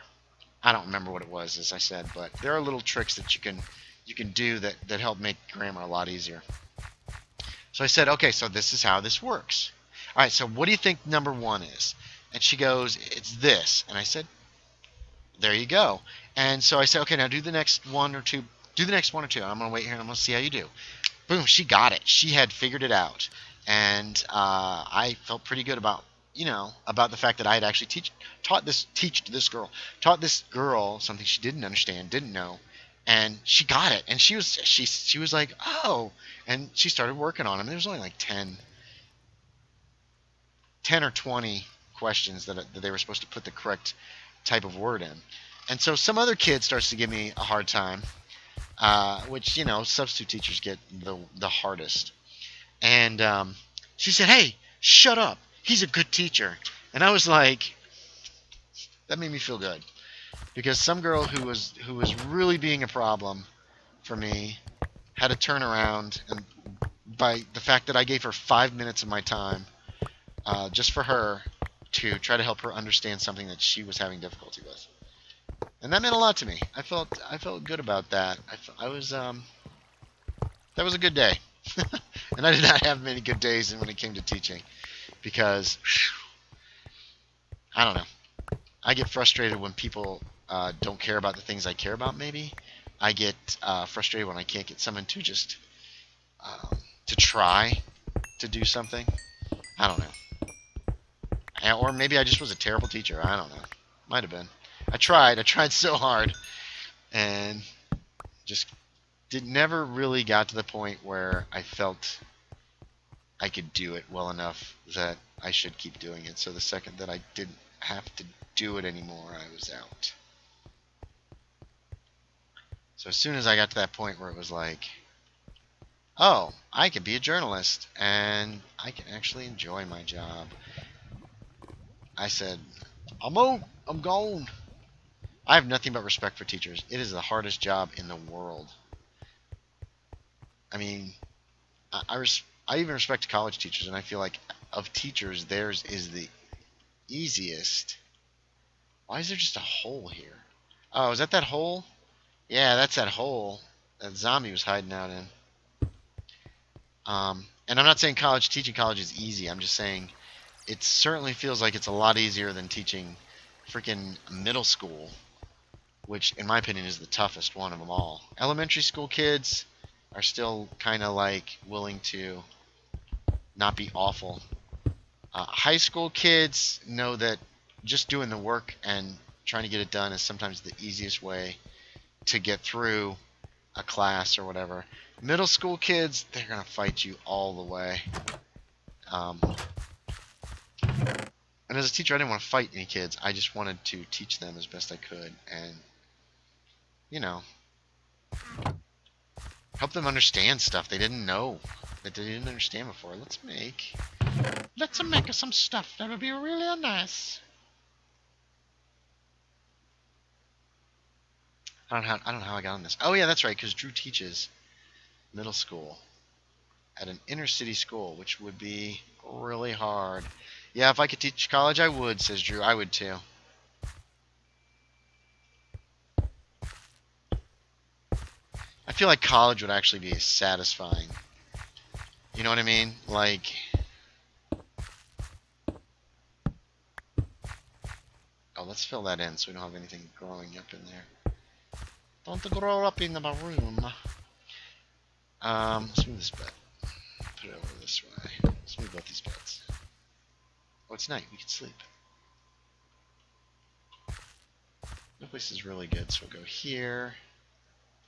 Speaker 1: I don't remember what it was, as I said, but there are little tricks that you can do that help make grammar a lot easier. So I said, okay, so this is how this works. All right, so what do you think number one is? And she goes, it's this. And I said, there you go. And so I said, okay, now do the next one or two. Do the next one or two. I'm going to wait here and I'm going to see how you do. Boom, she got it. She had figured it out. And I felt pretty good about the fact that I had actually taught this girl something she didn't understand, didn't know, and she got it. And she was like, oh, and she started working on them. There was only like 10 or 20 questions that they were supposed to put the correct type of word in. And so some other kid starts to give me a hard time, which substitute teachers get the hardest. And she said, hey, shut up. He's a good teacher. And I was like, that made me feel good. Because some girl who was really being a problem for me had to turn around, and by the fact that I gave her 5 minutes of my time just for her to try to help her understand something that she was having difficulty with. And that meant a lot to me. I felt good about that. That was a good day. And I did not have many good days when it came to teaching. Because, I don't know. I get frustrated when people don't care about the things I care about, maybe. I get frustrated when I can't get someone to just to try to do something. I don't know. Or maybe I just was a terrible teacher. I don't know. Might have been. I tried so hard. And just never really got to the point where I felt I could do it well enough that I should keep doing it. So the second that I didn't have to do it anymore, I was out. So as soon as I got to that point where it was like, oh, I can be a journalist and I can actually enjoy my job, I said, I'm out. I'm gone. I have nothing but respect for teachers. It is the hardest job in the world. I mean, I even respect college teachers, and I feel like of teachers, theirs is the easiest. Why is there just a hole here? Oh, is that hole? Yeah, that's that hole that zombie was hiding out in. And I'm not saying teaching college is easy. I'm just saying it certainly feels like it's a lot easier than teaching freaking middle school. which in my opinion is the toughest one of them all. Elementary school kids are still kind of like willing to not be awful. High school kids know that just doing the work and trying to get it done is sometimes the easiest way to get through a class or whatever. Middle school kids, they're going to fight you all the way. And as a teacher, I didn't want to fight any kids. I just wanted to teach them as best I could and, you know, help them understand stuff they didn't know, that they didn't understand before. Let's make some stuff that would be really nice. I don't know how I got on this. Oh yeah, that's right, because Drew teaches middle school at an inner city school, which would be really hard. Yeah, if I could teach college, I would, says Drew. I would too. I feel like college would actually be satisfying. You know what I mean? Like, oh, let's fill that in so we don't have anything growing up in there. Don't grow up in the room. Let's move this bed. Put it over this way. Let's move both these beds. Oh, it's night. We can sleep. No place is really good, so we'll go here.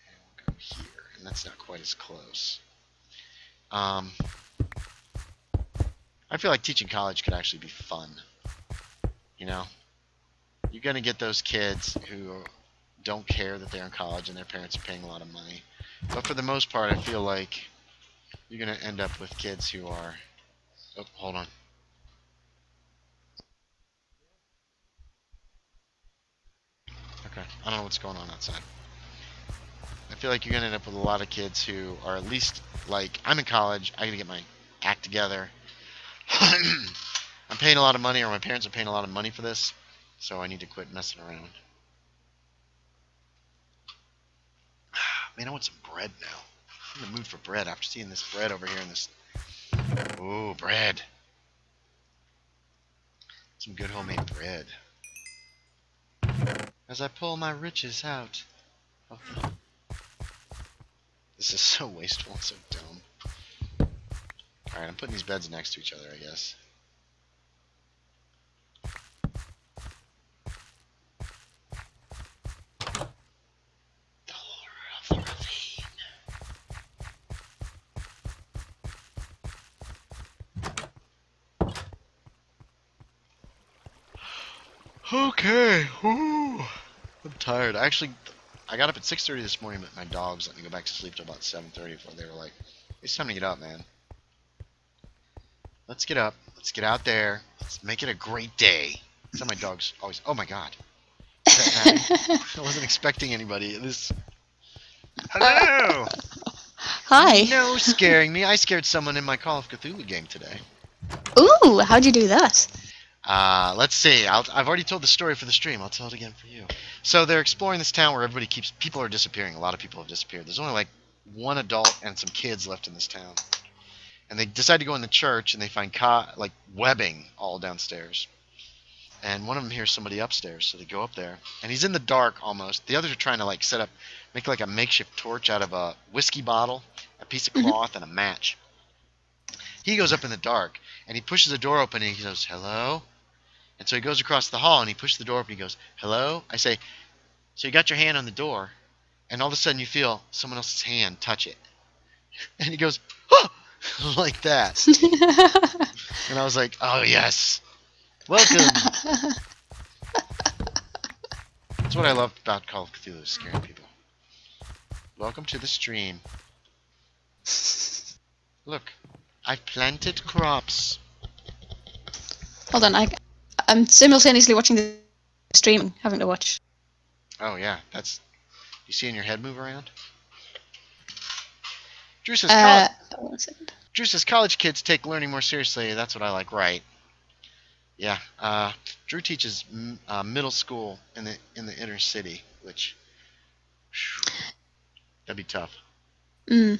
Speaker 1: And we'll go here. And that's not quite as close. I feel like teaching college could actually be fun. You know? You're going to get those kids who don't care that they're in college and their parents are paying a lot of money. But for the most part, I feel like you're going to end up with kids who are... Oh, hold on. Okay, I don't know what's going on outside. I feel like you're going to end up with a lot of kids who are at least like, I'm in college, I got to get my act together. I'm paying a lot of money, or my parents are paying a lot of money for this, so I need to quit messing around. Man, I want some bread now. I'm in the mood for bread after seeing this bread over here in this... Ooh, bread. Some good homemade bread. As I pull my riches out. Oh, this is so wasteful and so dumb. Alright, I'm putting these beds next to each other, I guess. The horror of the ravine. Okay. Ooh. I'm tired. I got up at 6:30 this morning, but my dogs let me go back to sleep till about 7:30 before they were like, it's time to get up, man. Let's get up. Let's get out there. Let's make it a great day. That's how my dogs always... Oh, my God. I wasn't expecting anybody. Hello!
Speaker 2: Hi.
Speaker 1: No scaring me. I scared someone in my Call of Cthulhu game today.
Speaker 2: Ooh, how'd you do that?
Speaker 1: Let's see. I've already told the story for the stream. I'll tell it again for you. So they're exploring this town where people are disappearing. A lot of people have disappeared. There's only like one adult and some kids left in this town. And they decide to go in the church, and they find like webbing all downstairs. And one of them hears somebody upstairs, so they go up there. And he's in the dark almost. The others are trying to like make like a makeshift torch out of a whiskey bottle, a piece of cloth, and a match. He goes up in the dark, and he pushes the door open, and he goes, hello? And so he goes across the hall, and he pushes the door open, and he goes, hello? I say, so you got your hand on the door, and all of a sudden you feel someone else's hand touch it. And he goes, oh! Like that. And I was like, oh, yes. Welcome. That's what I love about Call of Cthulhu, scaring people. Welcome to the stream. Look, I've planted crops.
Speaker 2: Hold on, I'm simultaneously watching the stream, having to watch.
Speaker 1: Oh, yeah, you seeing your head move around? Drew says college kids take learning more seriously. That's what I like, right? Yeah, Drew teaches middle school in the inner city, which that'd be tough. That'd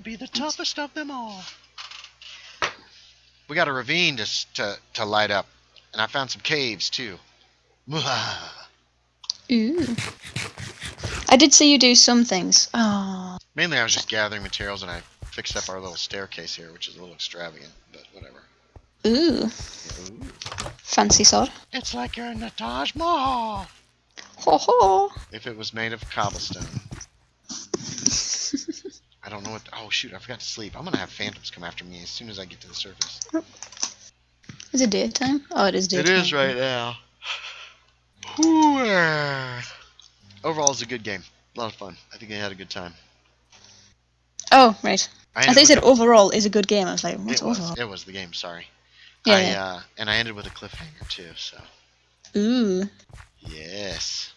Speaker 1: be the toughest of them all. We got a ravine to light up, and I found some caves too.
Speaker 2: Ooh. I did see you do some things. Oh.
Speaker 1: Mainly, I was just gathering materials, and I fixed up our little staircase here, which is a little extravagant, but whatever.
Speaker 2: Ooh.
Speaker 1: Ooh.
Speaker 2: Fancy sword.
Speaker 1: It's like you're in the Taj Mahal.
Speaker 2: Ho ho.
Speaker 1: If it was made of cobblestone. I don't know what. Oh shoot! I forgot to sleep. I'm gonna have phantoms come after me as soon as I get to the surface.
Speaker 2: Is it daytime? Oh, it is daytime.
Speaker 1: It is right now. Overall, it's a good game. A lot of fun. I think I had a good time.
Speaker 2: Oh, right. I
Speaker 1: ended
Speaker 2: thought you
Speaker 1: with
Speaker 2: said
Speaker 1: a-
Speaker 2: overall is a good game. I was like, what's
Speaker 1: It was.
Speaker 2: overall?
Speaker 1: It was the game. Sorry.
Speaker 2: Yeah.
Speaker 1: And I ended with a cliffhanger too. So.
Speaker 2: Ooh.
Speaker 1: Yes.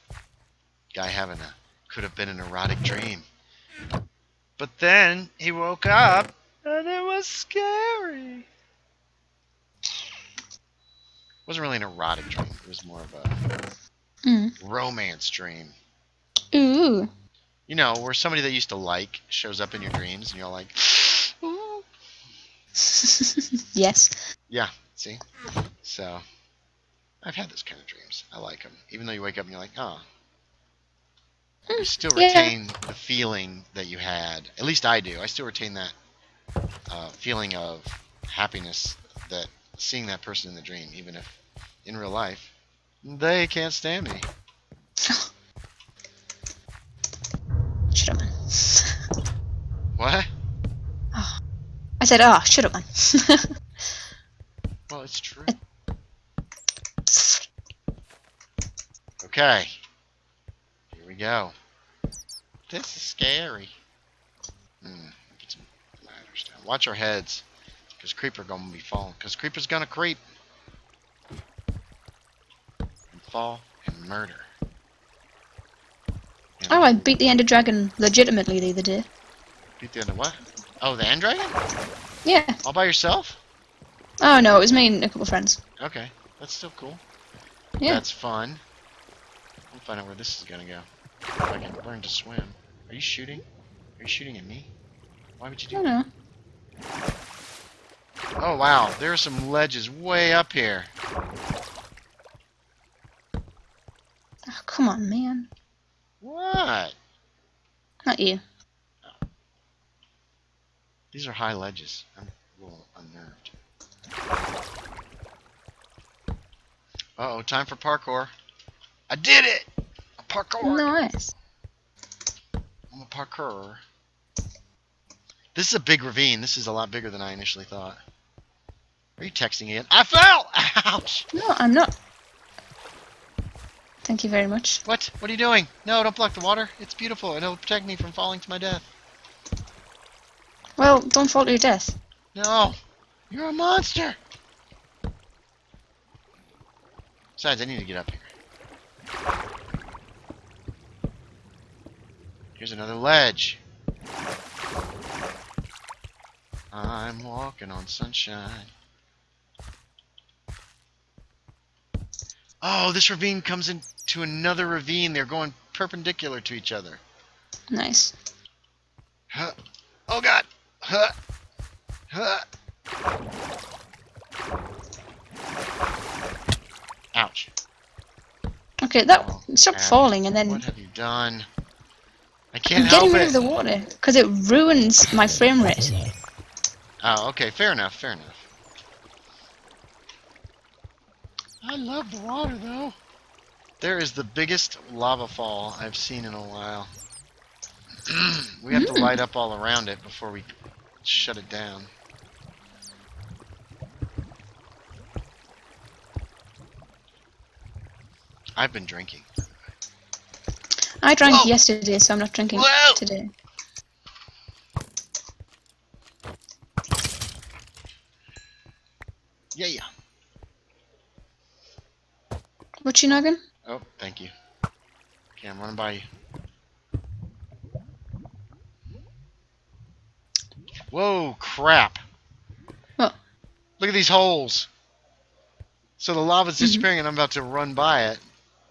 Speaker 1: Guy having a could have been an erotic dream. But then he woke up and it was scary. It wasn't really an erotic dream. It was more of a romance dream.
Speaker 2: Ooh.
Speaker 1: You know, where somebody that you used to like shows up in your dreams and you're like, ooh.
Speaker 2: Yes.
Speaker 1: Yeah, see? So, I've had those kind of dreams. I like them. Even though you wake up and you're like, oh. You still retain the feeling that you had. At least I do. I still retain that feeling of happiness that seeing that person in the dream, even if in real life they can't stand me.
Speaker 2: Shut up, man.
Speaker 1: What?
Speaker 2: Oh. I said, oh, shut up, man.
Speaker 1: Well, it's true. Okay. Here we go. This is scary. Get some ladders down. Watch our heads. Because Creeper gonna be falling. Because Creeper's gonna creep. And fall and murder. And
Speaker 2: Oh, I beat the Ender Dragon legitimately the other day.
Speaker 1: beat the end of what? Oh, the end dragon?
Speaker 2: Yeah.
Speaker 1: All by yourself?
Speaker 2: Oh, no, it was me and a couple of friends.
Speaker 1: Okay. That's still cool.
Speaker 2: Yeah.
Speaker 1: That's fun. I'll find out where this is gonna go. If I can learn to swim. Are you shooting? Are you shooting at me? Why would you do
Speaker 2: I
Speaker 1: that?
Speaker 2: know.
Speaker 1: Oh wow, there are some ledges way up here.
Speaker 2: Oh, come on, man.
Speaker 1: What?
Speaker 2: Not you.
Speaker 1: These are high ledges. I'm a little unnerved. Uh-oh, time for parkour. I did it! A parkour!
Speaker 2: Nice.
Speaker 1: I'm a parkour. This is a big ravine. This is a lot bigger than I initially thought. Are you texting again? I fell! Ouch!
Speaker 2: No, I'm not. Thank you very much.
Speaker 1: What? What are you doing? No, don't block the water. It's beautiful and it'll protect me from falling to my death.
Speaker 2: Well, don't fall to your death.
Speaker 1: No! You're a monster! Besides, I need to get up here. Here's another ledge. I'm walking on sunshine. Oh, this ravine comes into another ravine. They're going perpendicular to each other.
Speaker 2: Nice.
Speaker 1: Huh. Oh god! Huh. Huh. Ouch.
Speaker 2: Okay, that
Speaker 1: Oh,
Speaker 2: stop
Speaker 1: Abby,
Speaker 2: falling and then
Speaker 1: what have you done? I
Speaker 2: I'm
Speaker 1: can't help
Speaker 2: getting rid
Speaker 1: it.
Speaker 2: of the water because it ruins my frame rate.
Speaker 1: Oh, okay, fair enough, fair enough. I love the water though. There is the biggest lava fall I've seen in a while. We have to light up all around it before we shut it down. I've been drinking.
Speaker 2: I drank
Speaker 1: Whoa!
Speaker 2: yesterday, so I'm not drinking
Speaker 1: Whoa!
Speaker 2: today.
Speaker 1: Yeah, yeah.
Speaker 2: What you noggin?
Speaker 1: Oh, thank you. Okay, I'm running by you. Whoa, crap.
Speaker 2: What?
Speaker 1: Look at these holes. So the lava's disappearing and I'm about to run by it.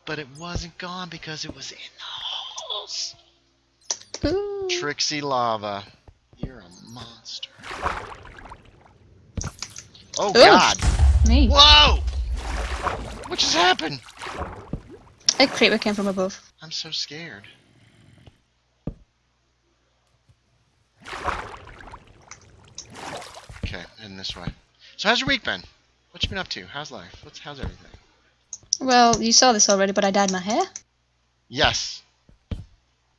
Speaker 1: But it wasn't gone because it was in the holes.
Speaker 2: Ooh.
Speaker 1: Trixie lava. You're a monster. Oh,
Speaker 2: Oof.
Speaker 1: God.
Speaker 2: Me.
Speaker 1: Whoa! What just happened?
Speaker 2: A creeper came from above.
Speaker 1: I'm so scared. Okay, heading this way. So how's your week been? What you been up to? How's life? How's everything?
Speaker 2: Well, you saw this already, but I dyed my hair.
Speaker 1: Yes.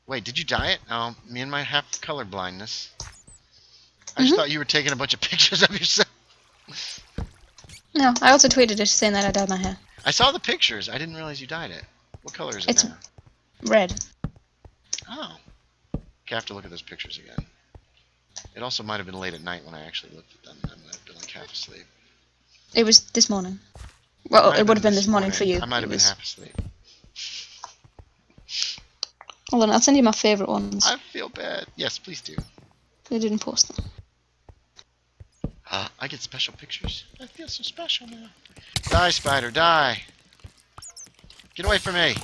Speaker 1: Wait, did you dye it? Oh, me and my half color blindness. I just thought you were taking a bunch of pictures of yourself.
Speaker 2: No, I also tweeted it saying that I dyed my hair.
Speaker 1: I saw the pictures. I didn't realize you dyed it. What color is it
Speaker 2: It's
Speaker 1: now?
Speaker 2: red.
Speaker 1: Oh. Okay, I have to look at those pictures again. It also might have been late at night when I actually looked at them. I might have been like half asleep.
Speaker 2: It was this morning. Well, it would have been this morning for you.
Speaker 1: I might have been half asleep.
Speaker 2: Hold on, I'll send you my favourite ones.
Speaker 1: I feel bad. Yes, please do.
Speaker 2: They didn't post them.
Speaker 1: I get special pictures. I feel so special now. Die, spider, die. Get away from me.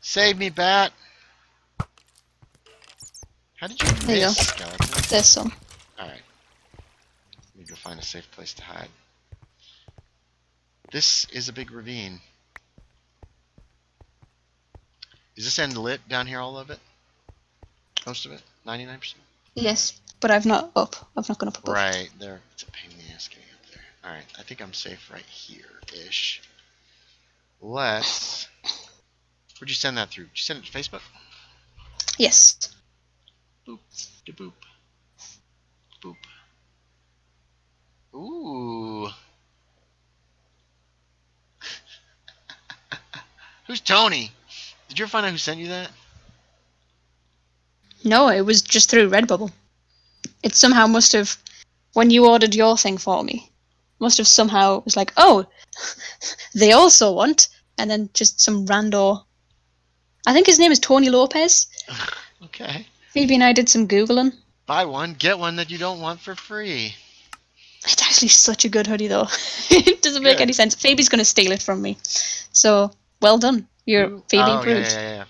Speaker 1: Save me, bat. How did you
Speaker 2: There you
Speaker 1: miss,
Speaker 2: go.
Speaker 1: skeleton?
Speaker 2: There's some.
Speaker 1: Alright. Let me go find a safe place to hide. This is a big ravine. Is this end lit down here, all of it? Most of it? 99%?
Speaker 2: Yes, but I've not gone up above.
Speaker 1: Right, there. It's a pain in the ass getting up there. Alright, I think I'm safe right here-ish. Let's... Where'd you send that through? Did you send it to Facebook?
Speaker 2: Yes.
Speaker 1: Boop. Da boop. Boop. Ooh. Who's Tony? Did you ever find out who sent you that?
Speaker 2: No, it was just through Redbubble. It somehow must have, when you ordered your thing for me, must have somehow it was like, oh, they also want, and then just some rando. I think his name is Tony Lopez.
Speaker 1: Okay.
Speaker 2: Phoebe and I did some Googling.
Speaker 1: Buy one, get one that you don't want for free.
Speaker 2: It's actually such a good hoodie, though. It doesn't make
Speaker 1: Good.
Speaker 2: any sense. Phoebe's going to steal it from me. So, well done. You're Phoebe
Speaker 1: Oh,
Speaker 2: approved.
Speaker 1: yeah.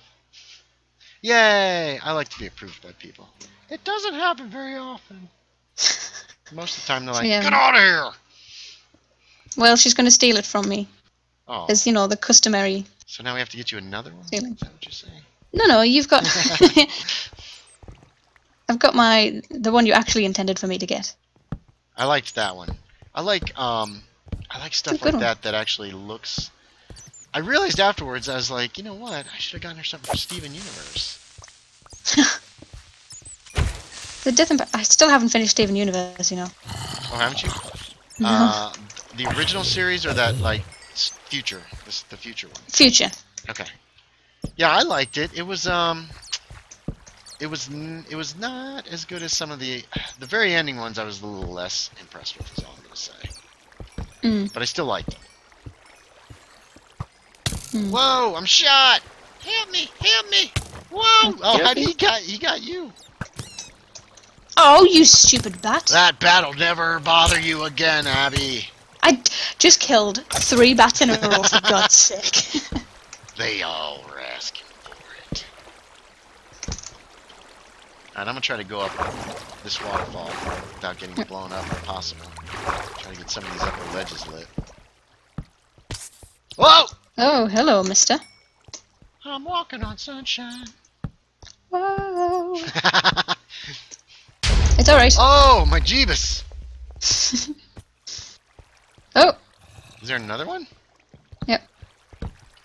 Speaker 1: Yay! I like to be approved by people. It doesn't happen very often. Most of the time they're like,
Speaker 2: Yeah.
Speaker 1: get out of here!
Speaker 2: Well, she's going to steal it from me.
Speaker 1: Oh.
Speaker 2: As, you know, the customary
Speaker 1: So now we have to get you another one?
Speaker 2: stealing.
Speaker 1: Is that what you're saying?
Speaker 2: No, you've got... I've got the one you actually intended for me to get.
Speaker 1: I liked that one. I like stuff
Speaker 2: good
Speaker 1: like
Speaker 2: one.
Speaker 1: that actually looks... I realized afterwards, I was like, you know what? I should have gotten her something from Steven Universe.
Speaker 2: The Death and... I still haven't finished Steven Universe, you know.
Speaker 1: Oh, haven't you?
Speaker 2: No.
Speaker 1: The original series or that, like, future? The future one?
Speaker 2: Future.
Speaker 1: Okay. Yeah, I liked it. It was not as good as some of the very ending ones. I was a little less impressed with, is all I'm gonna say. But I still liked them. Whoa! I'm shot! Help me! Help me! Whoa! Oh, how did he got you?
Speaker 2: Oh, you stupid bat!
Speaker 1: That bat'll never bother you again, Abby.
Speaker 2: I just killed 3 bats in a row, for God's sake.
Speaker 1: They all were asking for it. Alright, I'm gonna try to go up this waterfall without getting blown up if possible. Try to get some of these upper ledges lit. Whoa!
Speaker 2: Oh, hello, mister.
Speaker 1: I'm walking on sunshine.
Speaker 2: Whoa. It's alright.
Speaker 1: Oh, my Jeebus!
Speaker 2: Oh,
Speaker 1: Is there another one?
Speaker 2: Yep.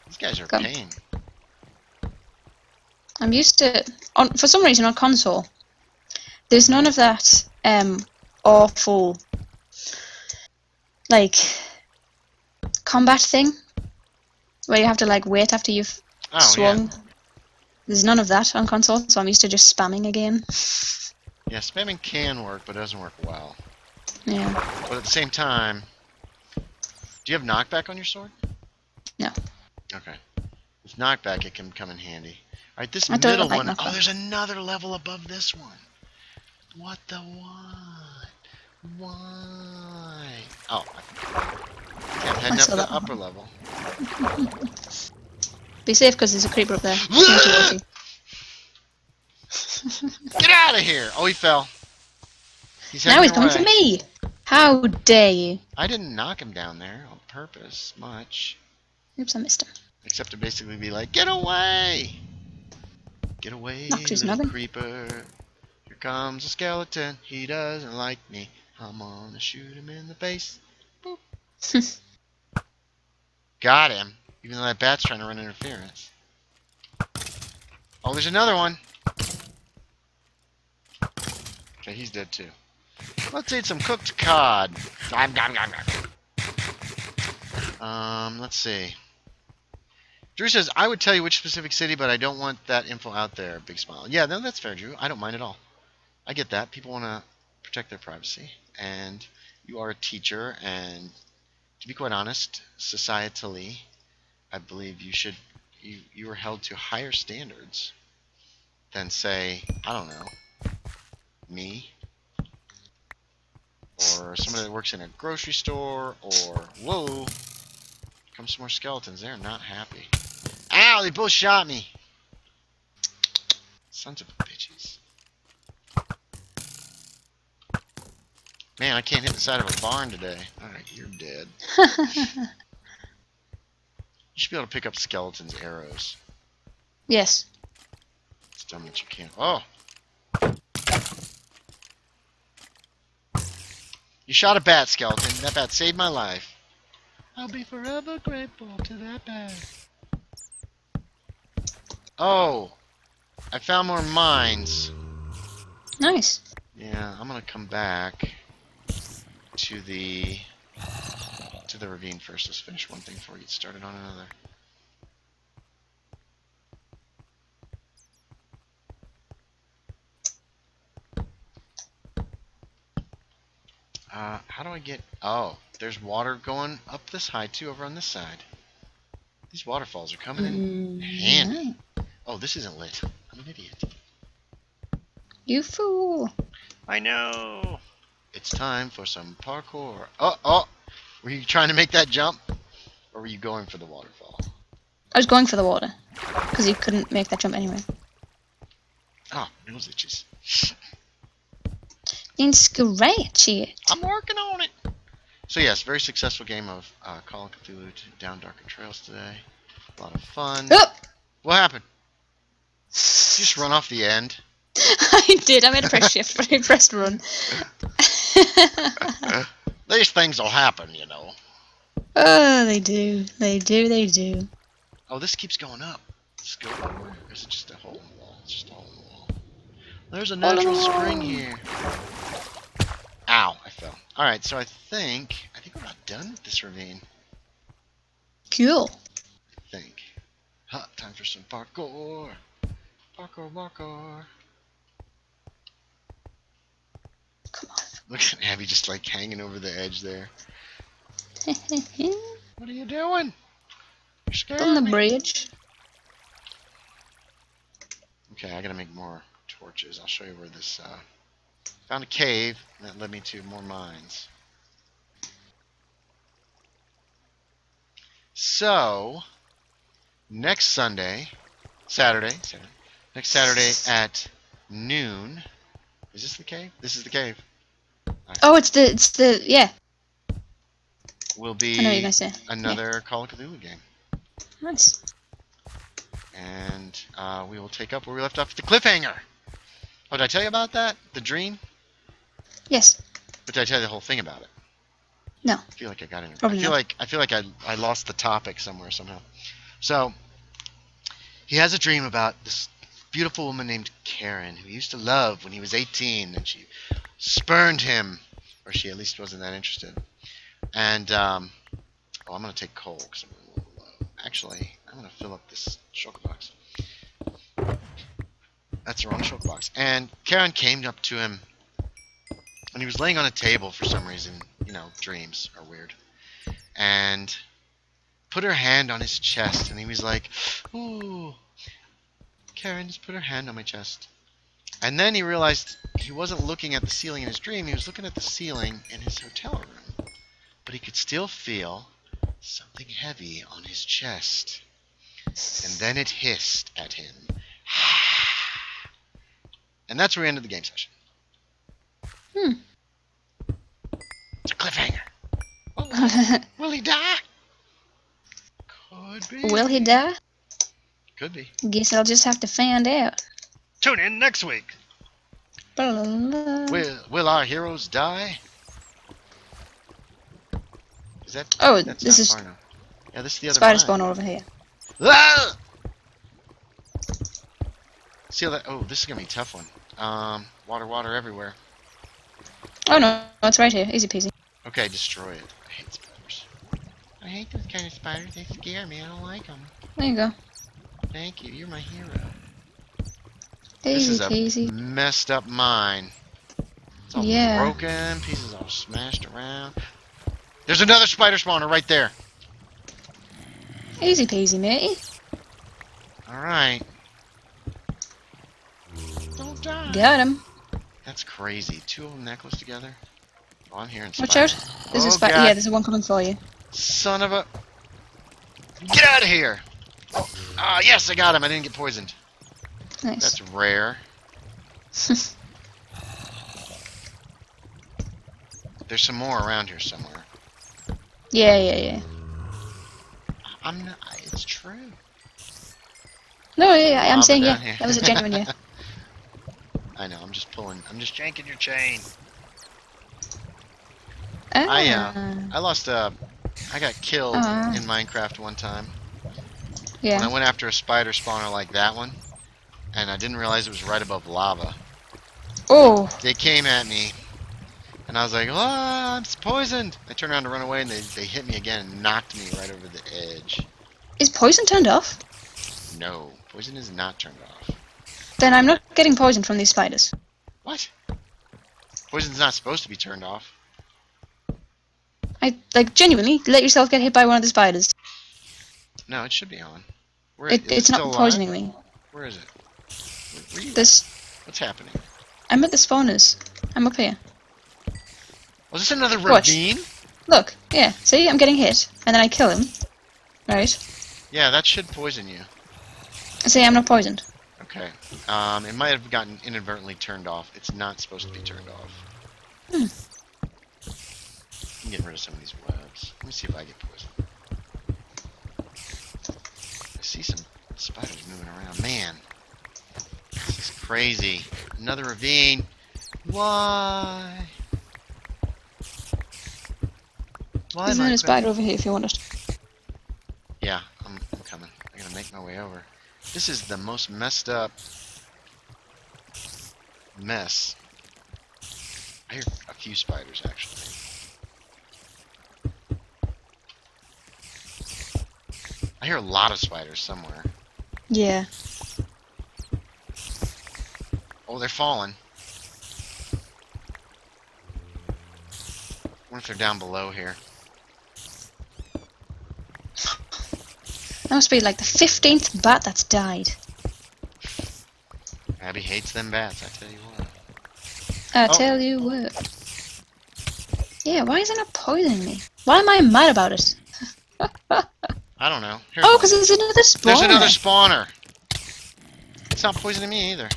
Speaker 1: These guys are a
Speaker 2: Come.
Speaker 1: pain.
Speaker 2: I'm used to... for some reason, on console, there's none of that awful, like, combat thing, where you have to, like, wait after you've swung.
Speaker 1: Yeah.
Speaker 2: There's none of that on console, so I'm used to just spamming again.
Speaker 1: Yeah, spamming can work, but it doesn't work well.
Speaker 2: Yeah.
Speaker 1: But at the same time... Do you have knockback on your sword?
Speaker 2: No.
Speaker 1: Okay. With knockback, it can come in handy. Alright, this
Speaker 2: I don't
Speaker 1: middle
Speaker 2: like
Speaker 1: one...
Speaker 2: knockback.
Speaker 1: Oh, there's another level above this one. What the what? Why? Oh. Okay, I'm heading up
Speaker 2: saw
Speaker 1: to the
Speaker 2: that
Speaker 1: upper level.
Speaker 2: Be safe, because there's a creeper up there. Coming towards you.
Speaker 1: Get out of here! Oh, he fell.
Speaker 2: Now he's
Speaker 1: heading
Speaker 2: coming for
Speaker 1: away.
Speaker 2: me! How dare you?
Speaker 1: I didn't knock him down there on purpose much.
Speaker 2: Oops, I missed him.
Speaker 1: Except to basically be like, get away! Get away,
Speaker 2: Knocked his
Speaker 1: little
Speaker 2: noggin.
Speaker 1: creeper. Here comes a skeleton. He doesn't like me. I'm gonna shoot him in the face. Boop. Got him. Even though that bat's trying to run interference. Oh, there's another one. Okay, he's dead too. Let's eat some cooked cod. Let's see. Drew says, I would tell you which specific city, but I don't want that info out there. Big smile. Yeah, no, that's fair, Drew. I don't mind at all. I get that. People want to protect their privacy. And you are a teacher, and to be quite honest, societally, I believe you are held to higher standards than, say, I don't know, me, or somebody that works in a grocery store, or, whoa, here comes some more skeletons. They're not happy. Ow, they both shot me. Sons of bitches. Man, I can't hit the side of a barn today. Alright, you're dead. You should be able to pick up skeletons' arrows.
Speaker 2: Yes.
Speaker 1: It's dumb that you can't. Oh! You shot a bat, skeleton. That bat saved my life. I'll be forever grateful to that bat. Oh! I found more mines.
Speaker 2: Nice.
Speaker 1: Yeah, I'm gonna come back to the ravine first. Let's finish one thing before we get started on another. How do I get... Oh, there's water going up this high, too, over on this side. These waterfalls are coming in handy. Oh, this isn't lit. I'm an idiot.
Speaker 2: You fool.
Speaker 1: I know. It's time for some parkour. Oh! Were you trying to make that jump? Or were you going for the waterfall?
Speaker 2: I was going for the water. Because you couldn't make that jump anyway.
Speaker 1: Oh, nose itches.
Speaker 2: Inscratchy.
Speaker 1: I'm working on it. So yes, very successful game of Call of Cthulhu down darker trails today. A lot of fun.
Speaker 2: Oh!
Speaker 1: What happened? Did you just run off the end?
Speaker 2: I did. I made a press shift, but I pressed run.
Speaker 1: These things will happen, you know.
Speaker 2: Oh, they do. They do. They do.
Speaker 1: Oh, this keeps going up. Let's go over. Or is it just a hole in the wall? It's just a hole in the wall. There's a natural spring here. Ow, I fell. Alright, so I think we're about done with this ravine.
Speaker 2: Cool.
Speaker 1: I think. Time for some parkour. Parkour.
Speaker 2: Come
Speaker 1: Look at Abby just like hanging over the edge there.
Speaker 2: on.
Speaker 1: What are you doing? You're scaring
Speaker 2: On the
Speaker 1: me.
Speaker 2: bridge.
Speaker 1: Okay, I gotta make more torches. I'll show you where this, found a cave that led me to more mines. So, next Saturday, next Saturday at noon, is this the cave? This is the cave.
Speaker 2: Oh, it's the, yeah.
Speaker 1: Will
Speaker 2: I know what
Speaker 1: be
Speaker 2: you're gonna say.
Speaker 1: another Call of Cthulhu game.
Speaker 2: Nice.
Speaker 1: And we will take up where we left off at the cliffhanger. Oh, did I tell you about that? The dream?
Speaker 2: Yes.
Speaker 1: But did I tell you the whole thing about it?
Speaker 2: No.
Speaker 1: I feel like I got in.
Speaker 2: Probably
Speaker 1: I feel like I lost the topic somewhere somehow. So he has a dream about this beautiful woman named Karen who he used to love when he was 18, and she spurned him, or she at least wasn't that interested. And I'm gonna take coal because I'm a little low. Actually, I'm gonna fill up this shulker box. That's the wrong shulker box. And Karen came up to him, and he was laying on a table for some reason. You know, dreams are weird. And put her hand on his chest, and he was like, "Ooh, Karen, just put her hand on my chest." And then he realized he wasn't looking at the ceiling in his dream. He was looking at the ceiling in his hotel room. But he could still feel something heavy on his chest. And then it hissed at him. And that's where we ended the game session. It's a cliffhanger. Will he die? Could be.
Speaker 2: Will he die?
Speaker 1: Could be.
Speaker 2: Guess I'll just have to find out.
Speaker 1: Tune in next week. Will our heroes die? Is that?
Speaker 2: Oh,
Speaker 1: That's
Speaker 2: this
Speaker 1: not
Speaker 2: is
Speaker 1: far enough. Yeah, this is the other
Speaker 2: spider
Speaker 1: mine.
Speaker 2: spawner over here.
Speaker 1: Ah! See how that? Oh, this is gonna be a tough one. Water everywhere.
Speaker 2: Oh no, it's right here. Easy peasy.
Speaker 1: Okay, destroy it. I hate spiders. I hate those kind of spiders. They scare me. I don't like them.
Speaker 2: There you go.
Speaker 1: Thank you. You're my hero.
Speaker 2: Easy
Speaker 1: This is a
Speaker 2: peasy.
Speaker 1: messed up mine. It's all
Speaker 2: Yeah.
Speaker 1: broken. Pieces all smashed around. There's another spider spawner right there.
Speaker 2: Easy peasy, matey.
Speaker 1: All right. Don't die.
Speaker 2: Got him.
Speaker 1: That's crazy. Two of them necklace together. Oh, I'm hearing
Speaker 2: Watch
Speaker 1: spiders.
Speaker 2: out. There's a
Speaker 1: Oh,
Speaker 2: spider.
Speaker 1: God.
Speaker 2: Yeah, there's one coming for you.
Speaker 1: Son of a... Get out of here! Ah, yes, I got him. I didn't get poisoned.
Speaker 2: Nice.
Speaker 1: That's rare. There's some more around here somewhere.
Speaker 2: Yeah.
Speaker 1: I'm not... It's true.
Speaker 2: No, yeah, I'm
Speaker 1: Lava
Speaker 2: saying
Speaker 1: down
Speaker 2: yeah.
Speaker 1: here.
Speaker 2: That was a genuine yeah.
Speaker 1: I know, I'm just pulling... I'm just janking your chain.
Speaker 2: Ah.
Speaker 1: I lost I got killed in Minecraft one time. When I
Speaker 2: Yeah.
Speaker 1: went after a spider spawner like that one, and I didn't realize it was right above lava.
Speaker 2: Oh.
Speaker 1: They came at me, and I was like, "Oh, I'm poisoned!" I turned around to run away, and they hit me again and knocked me right over the edge.
Speaker 2: Is poison turned off?
Speaker 1: No, poison is not turned off.
Speaker 2: Then I'm not getting poisoned from these spiders.
Speaker 1: What? Poison's not supposed to be turned off.
Speaker 2: I like genuinely let yourself get hit by one of the spiders.
Speaker 1: No, it should be on. Where,
Speaker 2: It's
Speaker 1: still
Speaker 2: not
Speaker 1: alive?
Speaker 2: poisoning me.
Speaker 1: Where is it? Where you?
Speaker 2: This
Speaker 1: What's happening?
Speaker 2: I'm at the spawners. I'm up here.
Speaker 1: Was this another
Speaker 2: Watch.
Speaker 1: ravine?
Speaker 2: Look, yeah. See, I'm getting hit, and then I kill him. Right.
Speaker 1: Yeah, that should poison you.
Speaker 2: See, I'm not poisoned.
Speaker 1: Okay. It might have gotten inadvertently turned off. It's not supposed to be turned off. I'm getting rid of some of these webs. Let me see if I get poisoned. I see some spiders moving around. Man, this is crazy. Another ravine. Why? Why
Speaker 2: There's
Speaker 1: am I
Speaker 2: another spider
Speaker 1: crazy?
Speaker 2: over here if you want it.
Speaker 1: Yeah, I'm coming. I gotta make my way over. This is the most messed up mess. I hear a few spiders actually. I hear a lot of spiders somewhere.
Speaker 2: Yeah.
Speaker 1: Oh, they're falling. I wonder if they're down below here.
Speaker 2: That must be like the 15th bat that's died.
Speaker 1: Abby hates them bats, I tell you what.
Speaker 2: I
Speaker 1: Oh.
Speaker 2: tell you what. Yeah, why is it not poisoning me? Why am I mad about it?
Speaker 1: I don't know. Here's
Speaker 2: Oh,
Speaker 1: one.
Speaker 2: because there's another spawner.
Speaker 1: There's another spawner. It's not poisoning me either.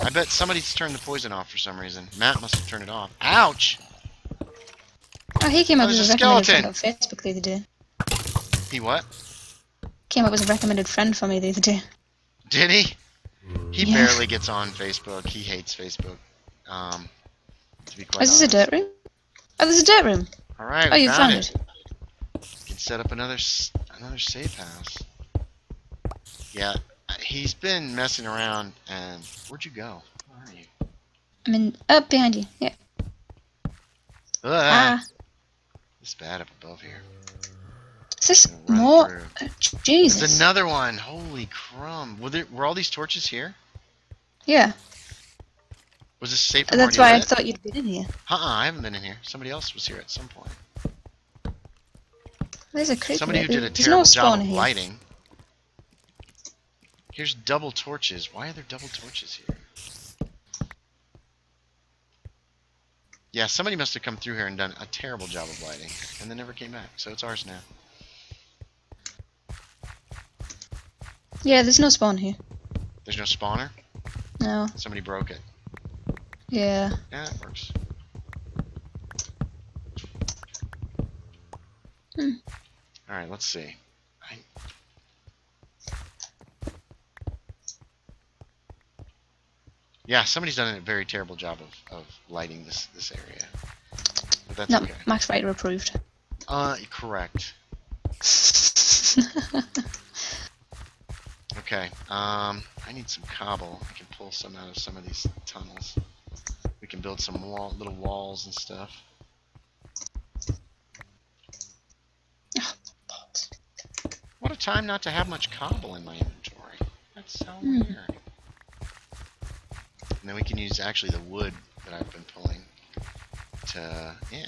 Speaker 1: I bet somebody's turned the poison off for some reason. Matt must have turned it off. Ouch!
Speaker 2: Oh, he came up
Speaker 1: there's
Speaker 2: as
Speaker 1: a
Speaker 2: a recommended
Speaker 1: skeleton.
Speaker 2: friend on Facebook the other day.
Speaker 1: He what?
Speaker 2: Came up as a recommended friend for me the other day.
Speaker 1: Did he? He
Speaker 2: Yeah.
Speaker 1: barely gets on Facebook. He hates Facebook. To be quite
Speaker 2: Is this a
Speaker 1: honest.
Speaker 2: dirt room? Oh, there's a dirt room.
Speaker 1: All right,
Speaker 2: Oh,
Speaker 1: we
Speaker 2: you found
Speaker 1: it.
Speaker 2: it.
Speaker 1: We can set up another safe house. Yeah, he's been messing around. And where'd you go? Where are you?
Speaker 2: I'm in up behind you. Yeah. Ah.
Speaker 1: It's bad up above here.
Speaker 2: Is this
Speaker 1: Gonna run
Speaker 2: more?
Speaker 1: through.
Speaker 2: Jesus.
Speaker 1: There's another one. Holy crumb! Were all these torches here?
Speaker 2: Yeah.
Speaker 1: Was this safe room
Speaker 2: That's
Speaker 1: already
Speaker 2: why I
Speaker 1: lit?
Speaker 2: thought you'd been in here.
Speaker 1: I haven't been in here. Somebody else was here at some point.
Speaker 2: There's a creeper.
Speaker 1: Somebody who did a
Speaker 2: There's
Speaker 1: terrible
Speaker 2: no
Speaker 1: job
Speaker 2: spawner
Speaker 1: of
Speaker 2: here.
Speaker 1: lighting. Here's double torches. Why are there double torches here? Yeah, somebody must have come through here and done a terrible job of lighting, and then never came back. So it's ours now.
Speaker 2: Yeah, there's no spawn here.
Speaker 1: There's no spawner.
Speaker 2: No.
Speaker 1: Somebody broke it.
Speaker 2: Yeah.
Speaker 1: Yeah, that works.
Speaker 2: Hmm.
Speaker 1: All right, let's see. Yeah, somebody's done a very terrible job of lighting this area. But that's
Speaker 2: Not
Speaker 1: okay.
Speaker 2: Max Writer approved.
Speaker 1: Correct. Okay. I need some cobble. I can pull some out of some of these tunnels. We can build some little walls and stuff. What a time not to have much cobble in my inventory. That's so weird. And then we can use actually the wood that I've been pulling to, yeah.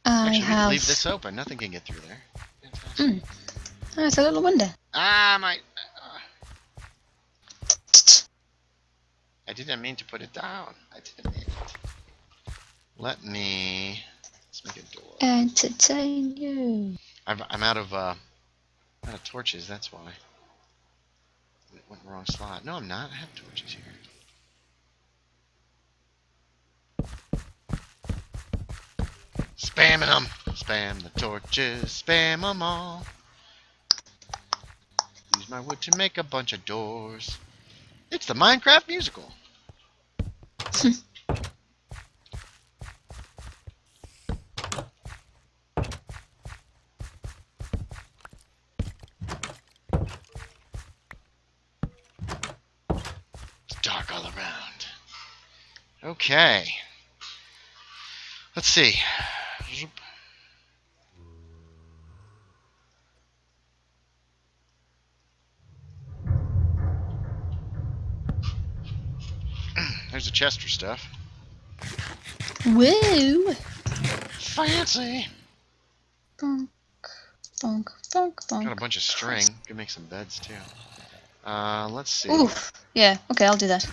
Speaker 1: Actually, we can leave this open. Nothing can get through there. Fantastic.
Speaker 2: Oh, it's a little window.
Speaker 1: I didn't mean to put it down. I didn't mean it. Let's make a door.
Speaker 2: Entertain you.
Speaker 1: I'm out of torches. That's why. It went in the wrong slot. No, I'm not. I have torches here. Spamming them. Spam the torches. Spam them all. Use my wood to make a bunch of doors. It's the Minecraft musical. It's dark all around. Okay. Let's see. There's a chest for stuff.
Speaker 2: Woo!
Speaker 1: Fancy.
Speaker 2: Bonk, bonk, bonk, bonk.
Speaker 1: Got a bunch of string. Could make some beds too. Let's see.
Speaker 2: Oof. Yeah, okay, I'll do that.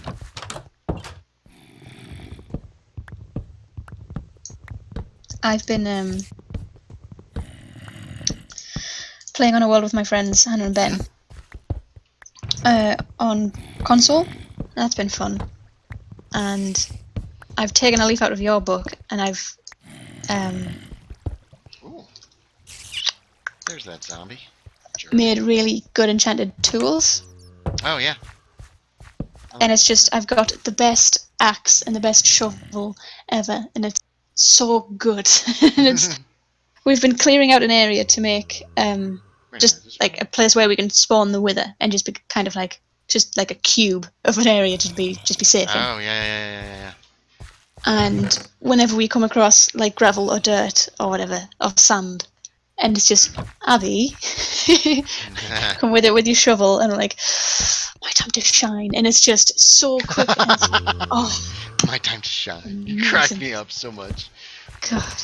Speaker 2: I've been playing on a world with my friends, Hannah and Ben, on console. That's been fun. And I've taken a leaf out of your book, and I've
Speaker 1: Ooh. There's that zombie. Jerk.
Speaker 2: made really good enchanted tools.
Speaker 1: Oh yeah.
Speaker 2: And it's just, I've got the best axe and the best shovel ever, and it's so good. And it's, we've been clearing out an area to make just like a place where we can spawn the wither, and just be kind of like just like a cube of an area to be safe in.
Speaker 1: Oh yeah.
Speaker 2: And whenever we come across like gravel or dirt or whatever or sand, and it's just Abby, come with it with your shovel, and we're like, my time to shine, and it's just so quick. And it's, oh,
Speaker 1: my time to shine. You crack me up so much.
Speaker 2: God.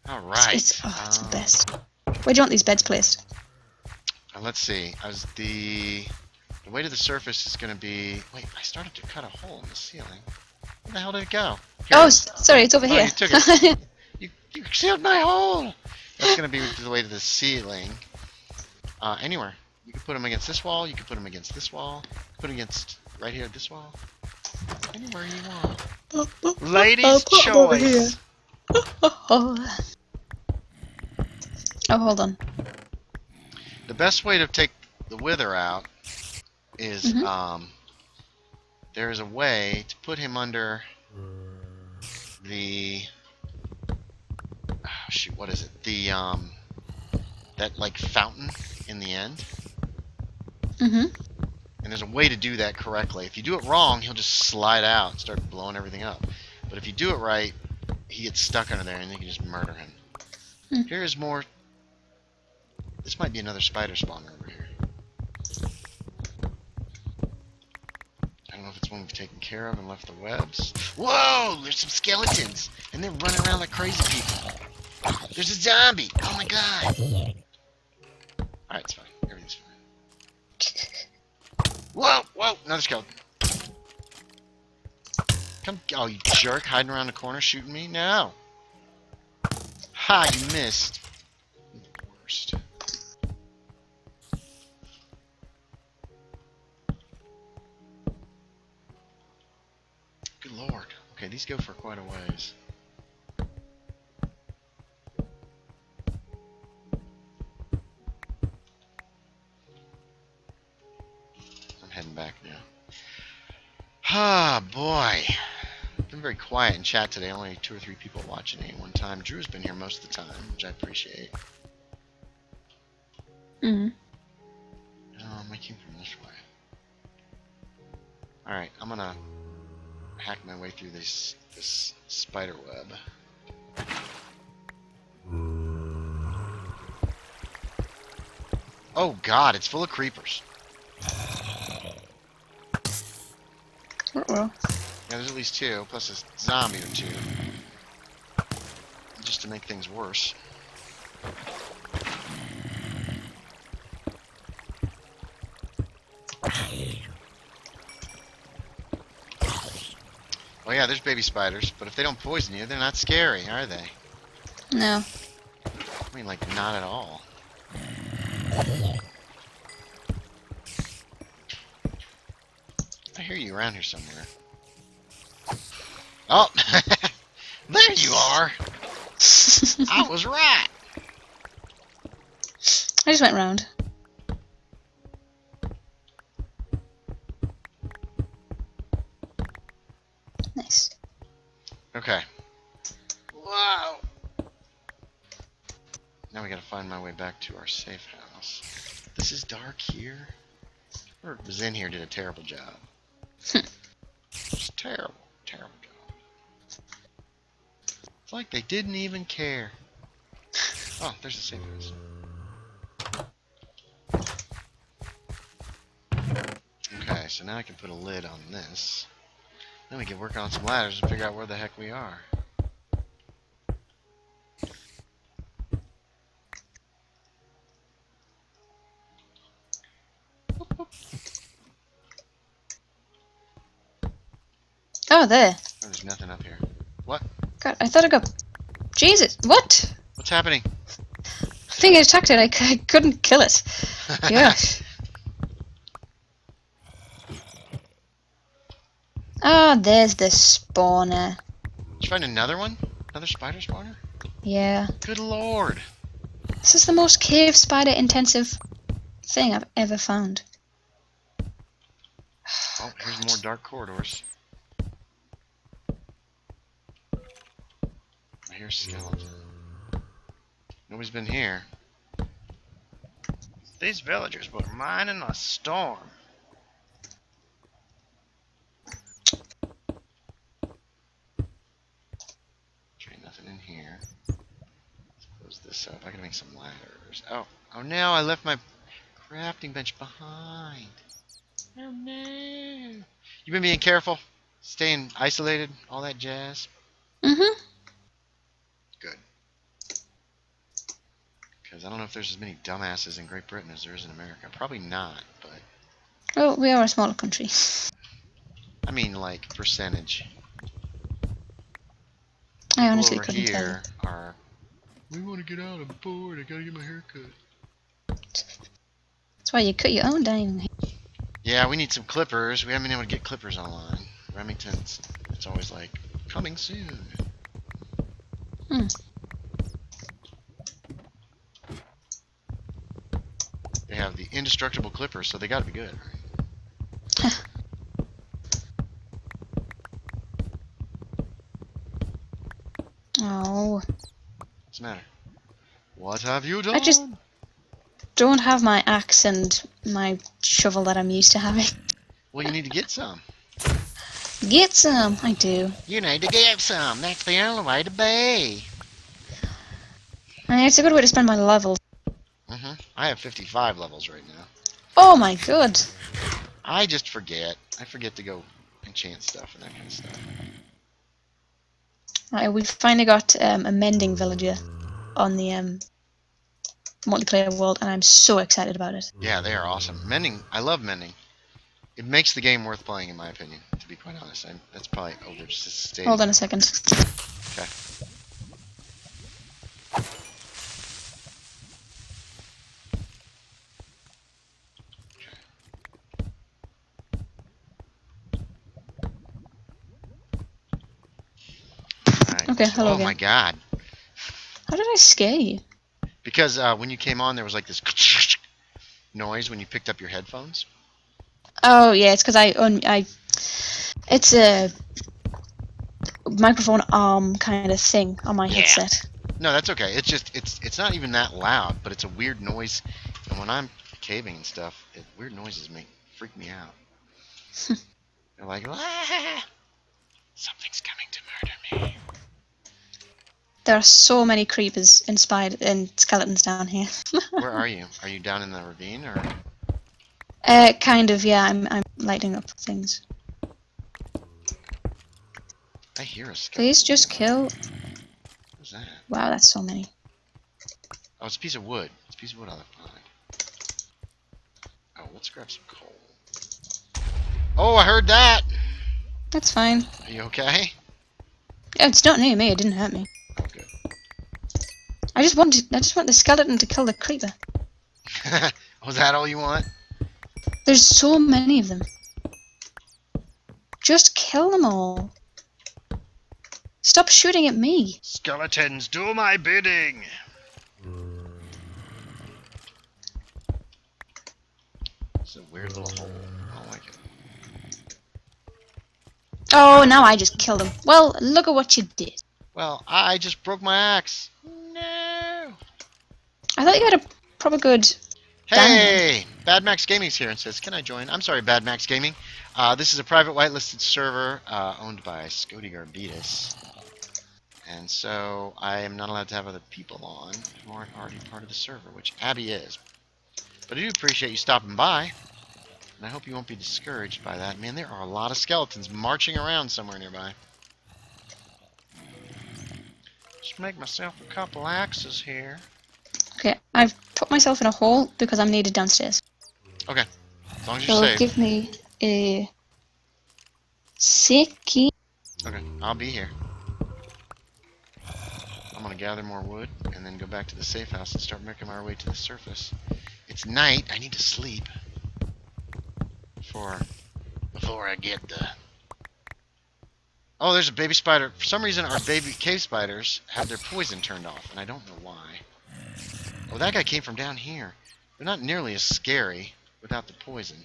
Speaker 1: All right.
Speaker 2: It's the best. Where do you want these beds placed?
Speaker 1: Let's see. The way to the surface is going to be. Wait, I started to cut a hole in the ceiling. Where the hell did it go? Here
Speaker 2: Sorry, it's over here.
Speaker 1: You took it. you sealed my hole. That's going to be the way to the ceiling. Anywhere. You can put them against this wall. You can put them against this wall. Put them against right here, this wall. Anywhere you want. Ladies' choice.
Speaker 2: Oh, hold on.
Speaker 1: The best way to take the wither out is there is a way to put him under the shoot, what is it? The that like fountain in the end. And there's a way to do that correctly. If you do it wrong, he'll just slide out and start blowing everything up. But if you do it right, he gets stuck under there and you can just murder him. Here's more. This might be another spider spawner over here. I don't know if it's one we've taken care of and left the webs. Whoa! There's some skeletons! And they're running around like crazy people. There's a zombie! Oh my god! Alright, it's fine. Everything's fine. Whoa! Whoa! Another skeleton. Come. Oh, you jerk. Hiding around the corner shooting me? No! Ha! You missed. You're the worst. Good lord. Okay, these go for quite a ways. I'm heading back now. Ah, boy. Been very quiet in chat today. Only 2 or 3 people watching at one time. Drew's been here most of the time, which I appreciate.
Speaker 2: Mm.
Speaker 1: I came from this way. Alright, I'm gonna hack my way through this spider web. Oh god, it's full of creepers.
Speaker 2: Uh-oh.
Speaker 1: Yeah, there's at least 2, plus a zombie or 2. Just to make things worse. Oh yeah, there's baby spiders, but if they don't poison you, they're not scary, are they?
Speaker 2: No.
Speaker 1: I mean, like, not at all. I hear you around here somewhere. Oh! There you are! I was right!
Speaker 2: I just went round. Nice.
Speaker 1: Okay. Wow! Now we gotta find my way back to our safe house. This is dark here. Whoever was in here did a terrible job. Just terrible, terrible job. It's like they didn't even care. Oh, there's the safe house. Okay, so now I can put a lid on this. Then we can work on some ladders and figure out where the heck we are.
Speaker 2: Oh, there.
Speaker 1: Oh, there's nothing up here. What?
Speaker 2: God, I thought I got... Jesus, what?
Speaker 1: What's happening?
Speaker 2: I think I attacked it. I couldn't kill it. Gosh. Ah, there's the spawner.
Speaker 1: Did you find another one? Another spider spawner?
Speaker 2: Yeah.
Speaker 1: Good lord.
Speaker 2: This is the most cave spider intensive thing I've ever found.
Speaker 1: Oh, here's more dark corridors. I hear a skeleton. Nobody's been here. These villagers were mining a storm. Okay, nothing in here. Let's close this up. I can make some ladders. Oh no! I left my crafting bench behind. Oh no! You been being careful, staying isolated, all that jazz.
Speaker 2: Mm-hmm.
Speaker 1: Good. Because I don't know if there's as many dumbasses in Great Britain as there is in America. Probably not, but
Speaker 2: Oh, we are a smaller country.
Speaker 1: I mean, like, percentage.
Speaker 2: I
Speaker 1: People
Speaker 2: honestly
Speaker 1: over
Speaker 2: couldn't tell you.
Speaker 1: here are, we want to get out, I'm bored, I gotta get my hair cut.
Speaker 2: That's why you cut your own diamond.
Speaker 1: Yeah, we need some clippers. We haven't been able to get clippers online. Remington's, it's always like, coming soon.
Speaker 2: Hmm.
Speaker 1: They have the indestructible clippers, so they gotta be good, right?
Speaker 2: Oh.
Speaker 1: What's the matter? What have you done?
Speaker 2: I just don't have my axe and my shovel that I'm used to having.
Speaker 1: Well, you need to get some.
Speaker 2: Get some! I do.
Speaker 1: You need to get some. That's the only way to be.
Speaker 2: I mean, it's a good way to spend my levels.
Speaker 1: I have 55 levels right now.
Speaker 2: Oh my god!
Speaker 1: I just forget. I forget to go enchant stuff and that kind of stuff.
Speaker 2: Right, we've finally got a mending villager on the multiplayer world, and I'm so excited about it.
Speaker 1: Yeah, they are awesome. Mending, I love mending. It makes the game worth playing, in my opinion, to be quite honest. That's probably overstated.
Speaker 2: Hold on a second.
Speaker 1: Okay. Alright.
Speaker 2: Okay, hello
Speaker 1: Oh
Speaker 2: again.
Speaker 1: my god.
Speaker 2: How did I scare you?
Speaker 1: Because when you came on, there was like this noise when you picked up your headphones.
Speaker 2: Oh yeah, it's because I It's a microphone arm kind of thing on my
Speaker 1: Yeah.
Speaker 2: headset.
Speaker 1: No, that's okay. It's just it's not even that loud, but it's a weird noise. And when I'm caving and stuff, weird noises freak me out. They're like, ah, something's coming to murder me.
Speaker 2: There are so many creepers and skeletons down here.
Speaker 1: Where are you? Are you down in the ravine or?
Speaker 2: Kind of, yeah. I'm lighting up things.
Speaker 1: I hear a skeleton.
Speaker 2: Please just kill.
Speaker 1: What's that?
Speaker 2: Wow, that's so many.
Speaker 1: Oh, it's a piece of wood. It's a piece of wood I left behind. Oh, let's grab some coal. Oh, I heard that!
Speaker 2: That's fine.
Speaker 1: Are you okay?
Speaker 2: Oh, it's not near me. It didn't hurt me.
Speaker 1: Oh, good.
Speaker 2: I just want the skeleton to kill the creeper.
Speaker 1: Was that all you want?
Speaker 2: There's so many of them. Just kill them all. Stop shooting at me.
Speaker 1: Skeletons, do my bidding! It's a weird little hole. I don't like it.
Speaker 2: Oh, now I just killed him. Well, look at what you did.
Speaker 1: Well, I just broke my axe. No!
Speaker 2: I thought you had a proper good...
Speaker 1: Hey! Bad Max Gaming's here and says, can I join? I'm sorry, Bad Max Gaming. This is a private whitelisted server owned by Scoti Garbitas. And so I am not allowed to have other people on who aren't already part of the server, which Abby is. But I do appreciate you stopping by. And I hope you won't be discouraged by that. Man, there are a lot of skeletons marching around somewhere nearby. Just make myself a couple axes here.
Speaker 2: Okay, I've put myself in a hole because I'm needed downstairs.
Speaker 1: Okay, as long as you're
Speaker 2: So
Speaker 1: safe.
Speaker 2: give me a... Sicky.
Speaker 1: Okay, I'll be here. I'm gonna gather more wood and then go back to the safe house and start making my way to the surface. It's night. I need to sleep before I get the... Oh, there's a baby spider. For some reason, our baby cave spiders have their poison turned off, and I don't know why. Oh, that guy came from down here. They're not nearly as scary without the poison.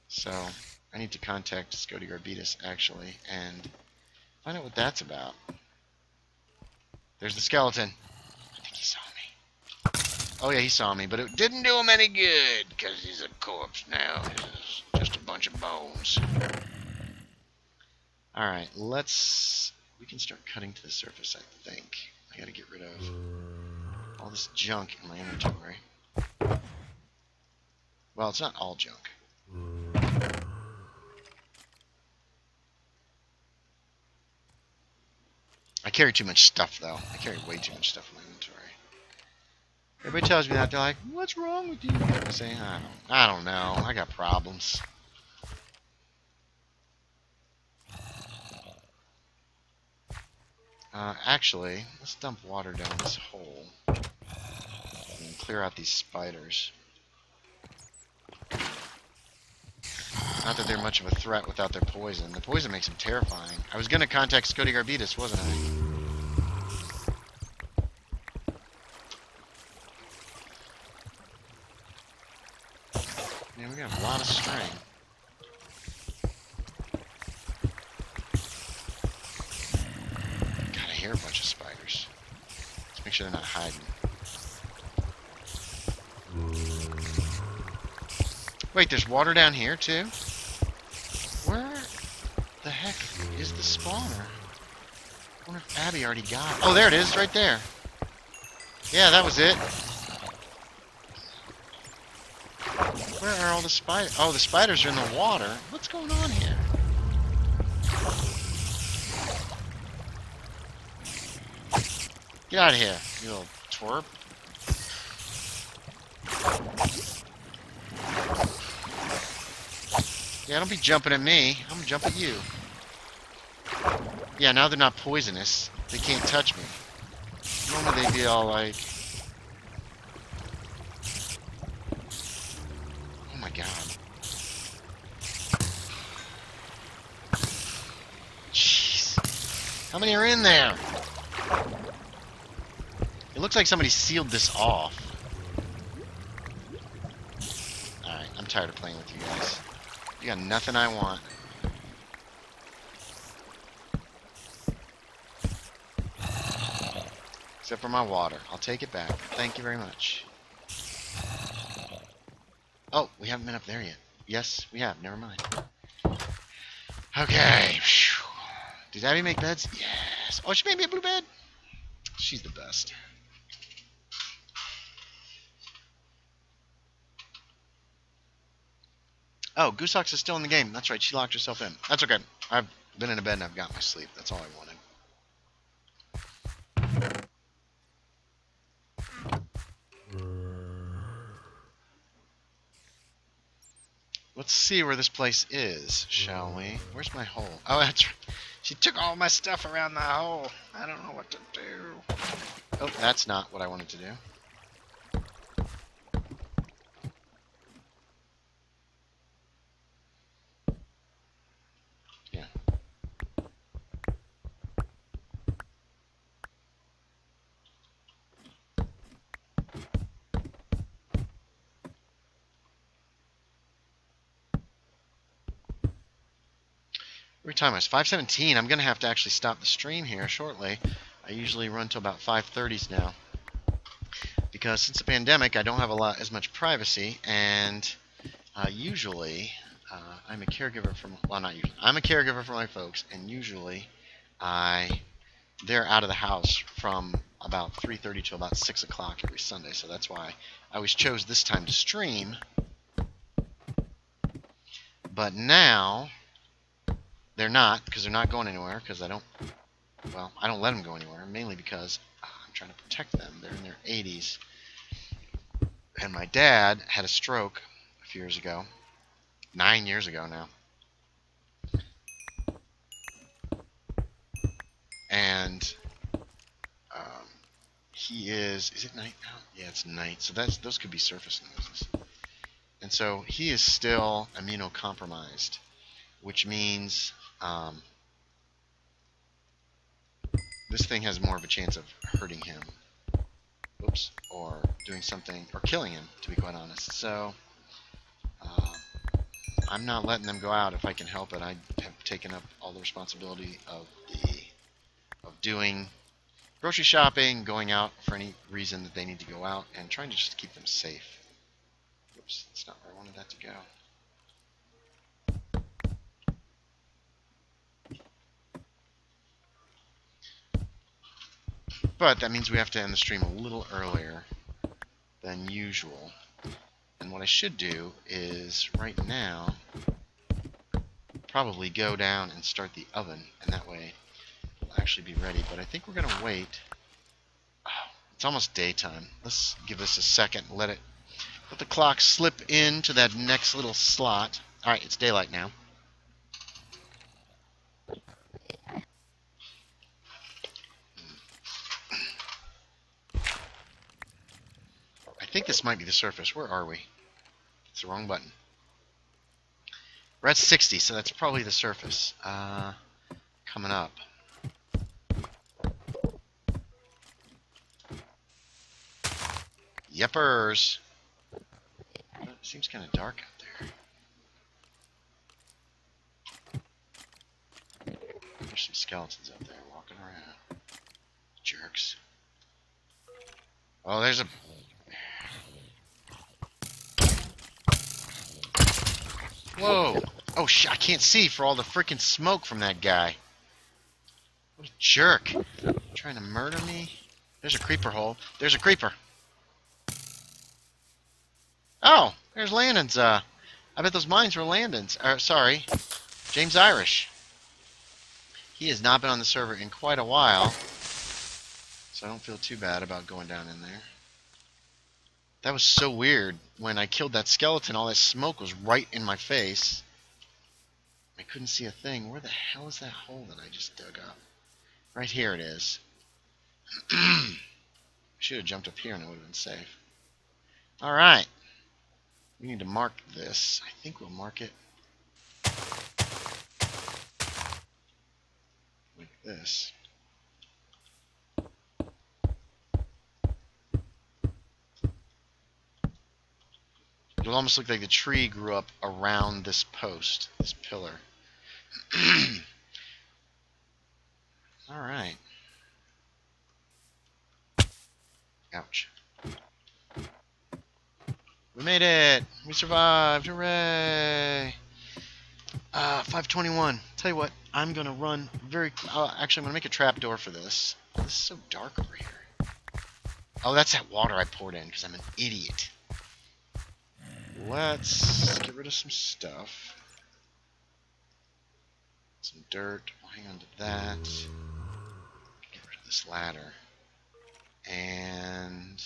Speaker 1: So, I need to contact Scoti Garbitas, actually, and find out what that's about. There's the skeleton. I think he saw me. Oh, yeah, he saw me, but it didn't do him any good, because he's a corpse now. He's just a bunch of bones. Alright, we can start cutting to the surface, I think. I gotta get rid of all this junk in my inventory. Well, it's not all junk. I carry too much stuff, though. I carry way too much stuff in my inventory. Everybody tells me that. They're like, what's wrong with you? I say, I don't know. I got problems. Actually, let's dump water down this hole and clear out these spiders. Not that they're much of a threat without their poison. The poison makes them terrifying. I was going to contact Scoti Garbitas, wasn't I? Man, we got a lot of string. God, I hear a bunch of spiders. Let's make sure they're not hiding. Wait, there's water down here, too? Where the heck is the spawner? I wonder if Abby already got it. Oh, there it is, right there. Yeah, that was it. Where are all the spiders? Oh, the spiders are in the water. What's going on here? Get out of here, you little twerp. Yeah, don't be jumping at me. I'm gonna jump at you. Yeah, now they're not poisonous. They can't touch me. Normally they'd be all like... Oh my god. Jeez. How many are in there? It looks like somebody sealed this off. Alright, I'm tired of playing with you guys. You got nothing I want. Except for my water. I'll take it back. Thank you very much. Oh, we haven't been up there yet. Yes, we have. Never mind. Okay. Did Abby make beds? Yes. Oh, she made me a blue bed. She's the best. Oh, Gooseox is still in the game. That's right. She locked herself in. That's okay. I've been in a bed and I've got my sleep. That's all I wanted. Let's see where this place is, shall we? Where's my hole? Oh, that's right. She took all my stuff around the hole. I don't know what to do. Oh, that's not what I wanted to do. Yeah. Every time it's 5:17, I'm going to have to actually stop the stream here shortly. I usually run till about 5:30s now. Because since the pandemic, I don't have as much privacy, and usually I'm a caregiver for, well, not usually, I'm a caregiver for my folks, and usually they're out of the house from about 3:30 to about 6 o'clock every Sunday, so that's why I always chose this time to stream. But now they're not, because they're not going anywhere, because I don't let them go anywhere, mainly because I'm trying to protect them. They're in their 80s, and my dad had a stroke a few years ago, 9 years ago now, and he is it night now? Yeah, it's night, so those could be surface noises. And so he is still immunocompromised, which means this thing has more of a chance of hurting him, oops, or doing something, or killing him, to be quite honest. So I'm not letting them go out if I can help it. I have taken up all the responsibility of doing grocery shopping, going out for any reason that they need to go out, and trying to just keep them safe. Oops, that's not where I wanted that to go. But that means we have to end the stream a little earlier than usual. And what I should do is, right now, probably go down and start the oven, and that way it'll actually be ready. But I think we're going to wait. Oh, it's almost daytime. Let's give this a second. Let the clock slip into that next little slot. Alright, it's daylight now. I think this might be the surface. Where are we? It's the wrong button. We're at 60, so that's probably the surface. Coming up. Yepers. It seems kind of dark out there. There's some skeletons out there walking around. Jerks. Oh, there's a... Whoa! Oh, I can't see for all the freaking smoke from that guy. What a jerk. Trying to murder me? There's a creeper hole. There's a creeper. Oh, there's Landon's. I bet those mines were Landon's. Sorry, James Irish. He has not been on the server in quite a while, so I don't feel too bad about going down in there. That was so weird. When I killed that skeleton, all that smoke was right in my face. I couldn't see a thing. Where the hell is that hole that I just dug up? Right here it is. Should have jumped up here and it would have been safe. Alright. We need to mark this. I think we'll mark it like this. It'll almost look like the tree grew up around this post, this pillar. Alright. Ouch. We made it! We survived! Hooray! 521. Tell you what, I'm gonna run very... actually, I'm gonna make a trap door for this. This is so dark over here. Oh, that's that water I poured in, because I'm an idiot. Let's get rid of some stuff. Some dirt. We'll hang on to that. Get rid of this ladder. And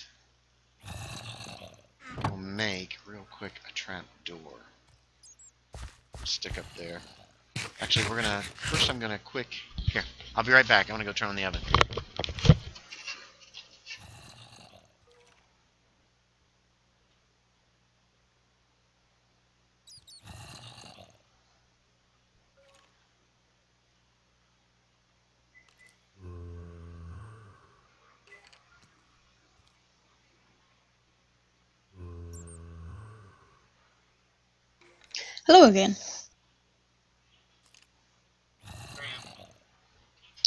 Speaker 1: we'll make, real quick, a trap door. We'll stick up there. Actually, we're gonna... First, I'm gonna quick... Here, I'll be right back. I want to go turn on the oven.
Speaker 2: Hello again.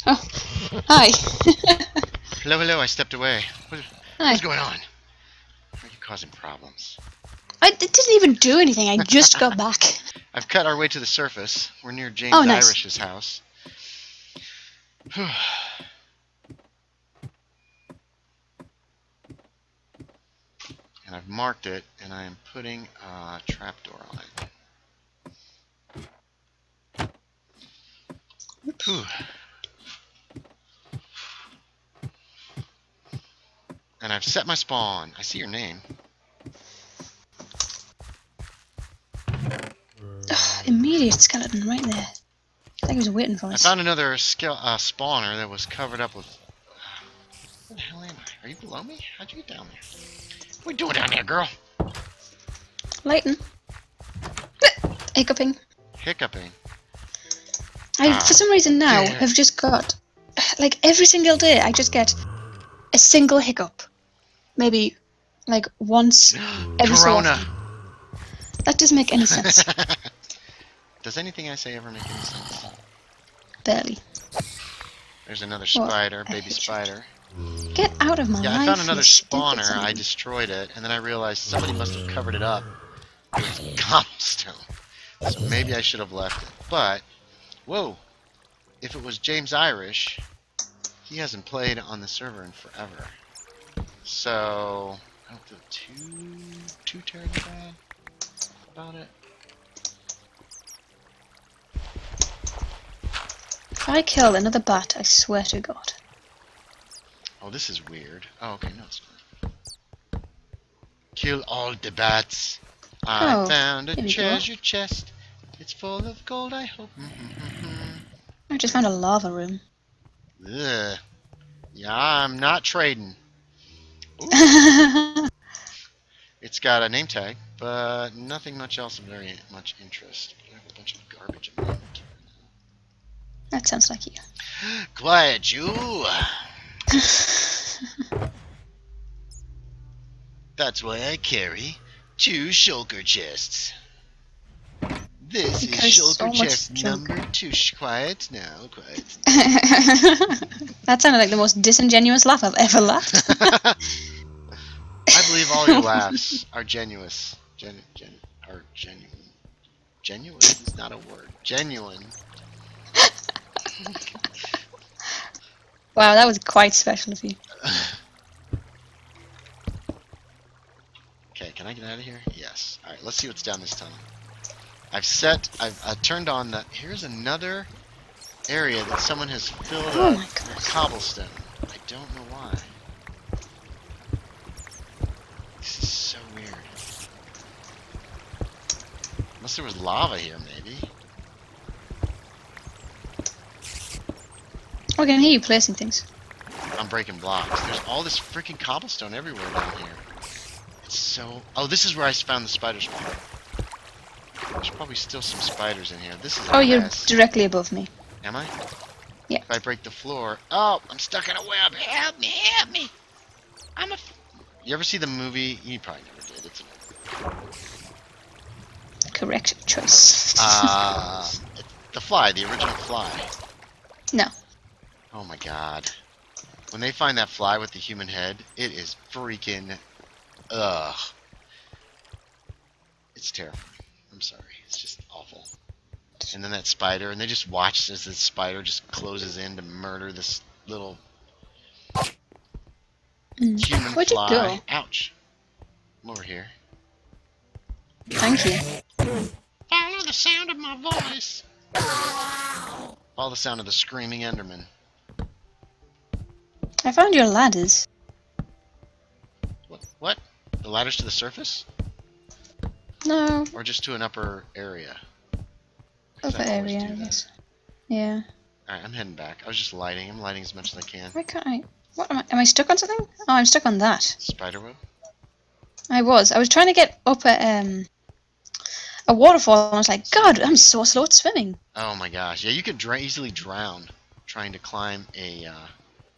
Speaker 2: Oh, hi.
Speaker 1: Hello, hello, I stepped away.
Speaker 2: Hi.
Speaker 1: What's going on? Are you causing problems?
Speaker 2: I didn't even do anything. I just got back.
Speaker 1: I've cut our way to the surface. We're near James
Speaker 2: Oh, nice.
Speaker 1: Irish's house. And I've marked it, and I am putting a trapdoor on it. Whew. And I've set my spawn. I see your name.
Speaker 2: Immediate skeleton right there. I think he was waiting for
Speaker 1: I
Speaker 2: us.
Speaker 1: found another spawner that was covered up with... Where the hell am I? Are you below me? How'd you get down there? What are you doing down there, girl?
Speaker 2: Lighten. Hiccuping.
Speaker 1: Hiccuping.
Speaker 2: For some reason now,
Speaker 1: Yeah.
Speaker 2: I've just got... Like, every single day, I just get a single hiccup. Maybe, like, once every so
Speaker 1: Corona.
Speaker 2: often. That doesn't make any sense.
Speaker 1: Does anything I say ever make any sense?
Speaker 2: Barely.
Speaker 1: There's another
Speaker 2: What?
Speaker 1: spider,
Speaker 2: I
Speaker 1: baby
Speaker 2: hate you.
Speaker 1: spider.
Speaker 2: Get out of my
Speaker 1: Yeah,
Speaker 2: life.
Speaker 1: I found another
Speaker 2: you stupid
Speaker 1: spawner.
Speaker 2: son of
Speaker 1: I
Speaker 2: a-
Speaker 1: destroyed it, and then I realized somebody must have covered it up with cobblestone. So maybe I should have left it. But, whoa, if it was James Irish, he hasn't played on the server in forever. So, I don't feel too terribly bad about it.
Speaker 2: If I kill another bat, I swear to God.
Speaker 1: Oh, this is weird. Oh, okay, no, it's fine. Kill all the bats. I
Speaker 2: Oh,
Speaker 1: found a
Speaker 2: here we go.
Speaker 1: treasure chest. It's full of gold, I hope.
Speaker 2: I just found a lava room.
Speaker 1: Ugh. Yeah, I'm not trading. Ooh, it's got a name tag, but nothing much else of very much interest. I have a bunch of garbage in my inventory.
Speaker 2: That sounds like you.
Speaker 1: Quiet, you! That's why I carry 2 shulker chests. This
Speaker 2: Because
Speaker 1: is
Speaker 2: so
Speaker 1: shulker
Speaker 2: much
Speaker 1: chest
Speaker 2: junk.
Speaker 1: number 2. Quiet now, quiet.
Speaker 2: That sounded like the most disingenuous laugh I've ever laughed.
Speaker 1: I believe all your laughs are genuine. Are genuine. Genuine is not a word. Genuine.
Speaker 2: Wow, that was quite special of you.
Speaker 1: Okay, can I get out of here? Yes. Alright, let's see what's down this tunnel. I've turned on the... Here's another area that someone has filled
Speaker 2: Oh
Speaker 1: up
Speaker 2: my
Speaker 1: with
Speaker 2: God.
Speaker 1: cobblestone. I don't know why. This is so weird. Unless there was lava here, maybe.
Speaker 2: I can hear you placing things.
Speaker 1: I'm breaking blocks. There's all this freaking cobblestone everywhere down here. It's so... Oh, this is where I found the spider spawn. There's probably still some spiders in here. This is a
Speaker 2: Oh, you're
Speaker 1: mess.
Speaker 2: directly above me.
Speaker 1: Am I?
Speaker 2: Yeah.
Speaker 1: If I break the floor... Oh, I'm stuck in a web. Help me, help me. You ever see the movie? You probably never did. It's
Speaker 2: Correct choice.
Speaker 1: The Fly, the original Fly.
Speaker 2: No.
Speaker 1: Oh my god. When they find that fly with the human head, it is freaking... Ugh. It's terrifying. I'm sorry. It's just awful. And then that spider, and they just watch as this spider just closes in to murder this little human
Speaker 2: Where'd you
Speaker 1: fly.
Speaker 2: go?
Speaker 1: Ouch. I'm over here.
Speaker 2: Thank you.
Speaker 1: Follow the sound of my voice. Follow the sound of the screaming Enderman.
Speaker 2: I found your ladders.
Speaker 1: What? The ladders to the surface?
Speaker 2: No,
Speaker 1: Or just to an upper area? 'Cause
Speaker 2: upper
Speaker 1: I always
Speaker 2: area,
Speaker 1: do
Speaker 2: I
Speaker 1: that.
Speaker 2: guess. Yeah.
Speaker 1: Alright, I'm heading back. I was just lighting. I'm lighting as much as I can.
Speaker 2: Why can't I? What am I? Am I stuck on something? Oh, I'm stuck on that.
Speaker 1: Spiderweb?
Speaker 2: I was. I was trying to get up a waterfall, and I was like, God, I'm so slow at swimming.
Speaker 1: Oh my gosh. Yeah, you could easily drown trying to climb a...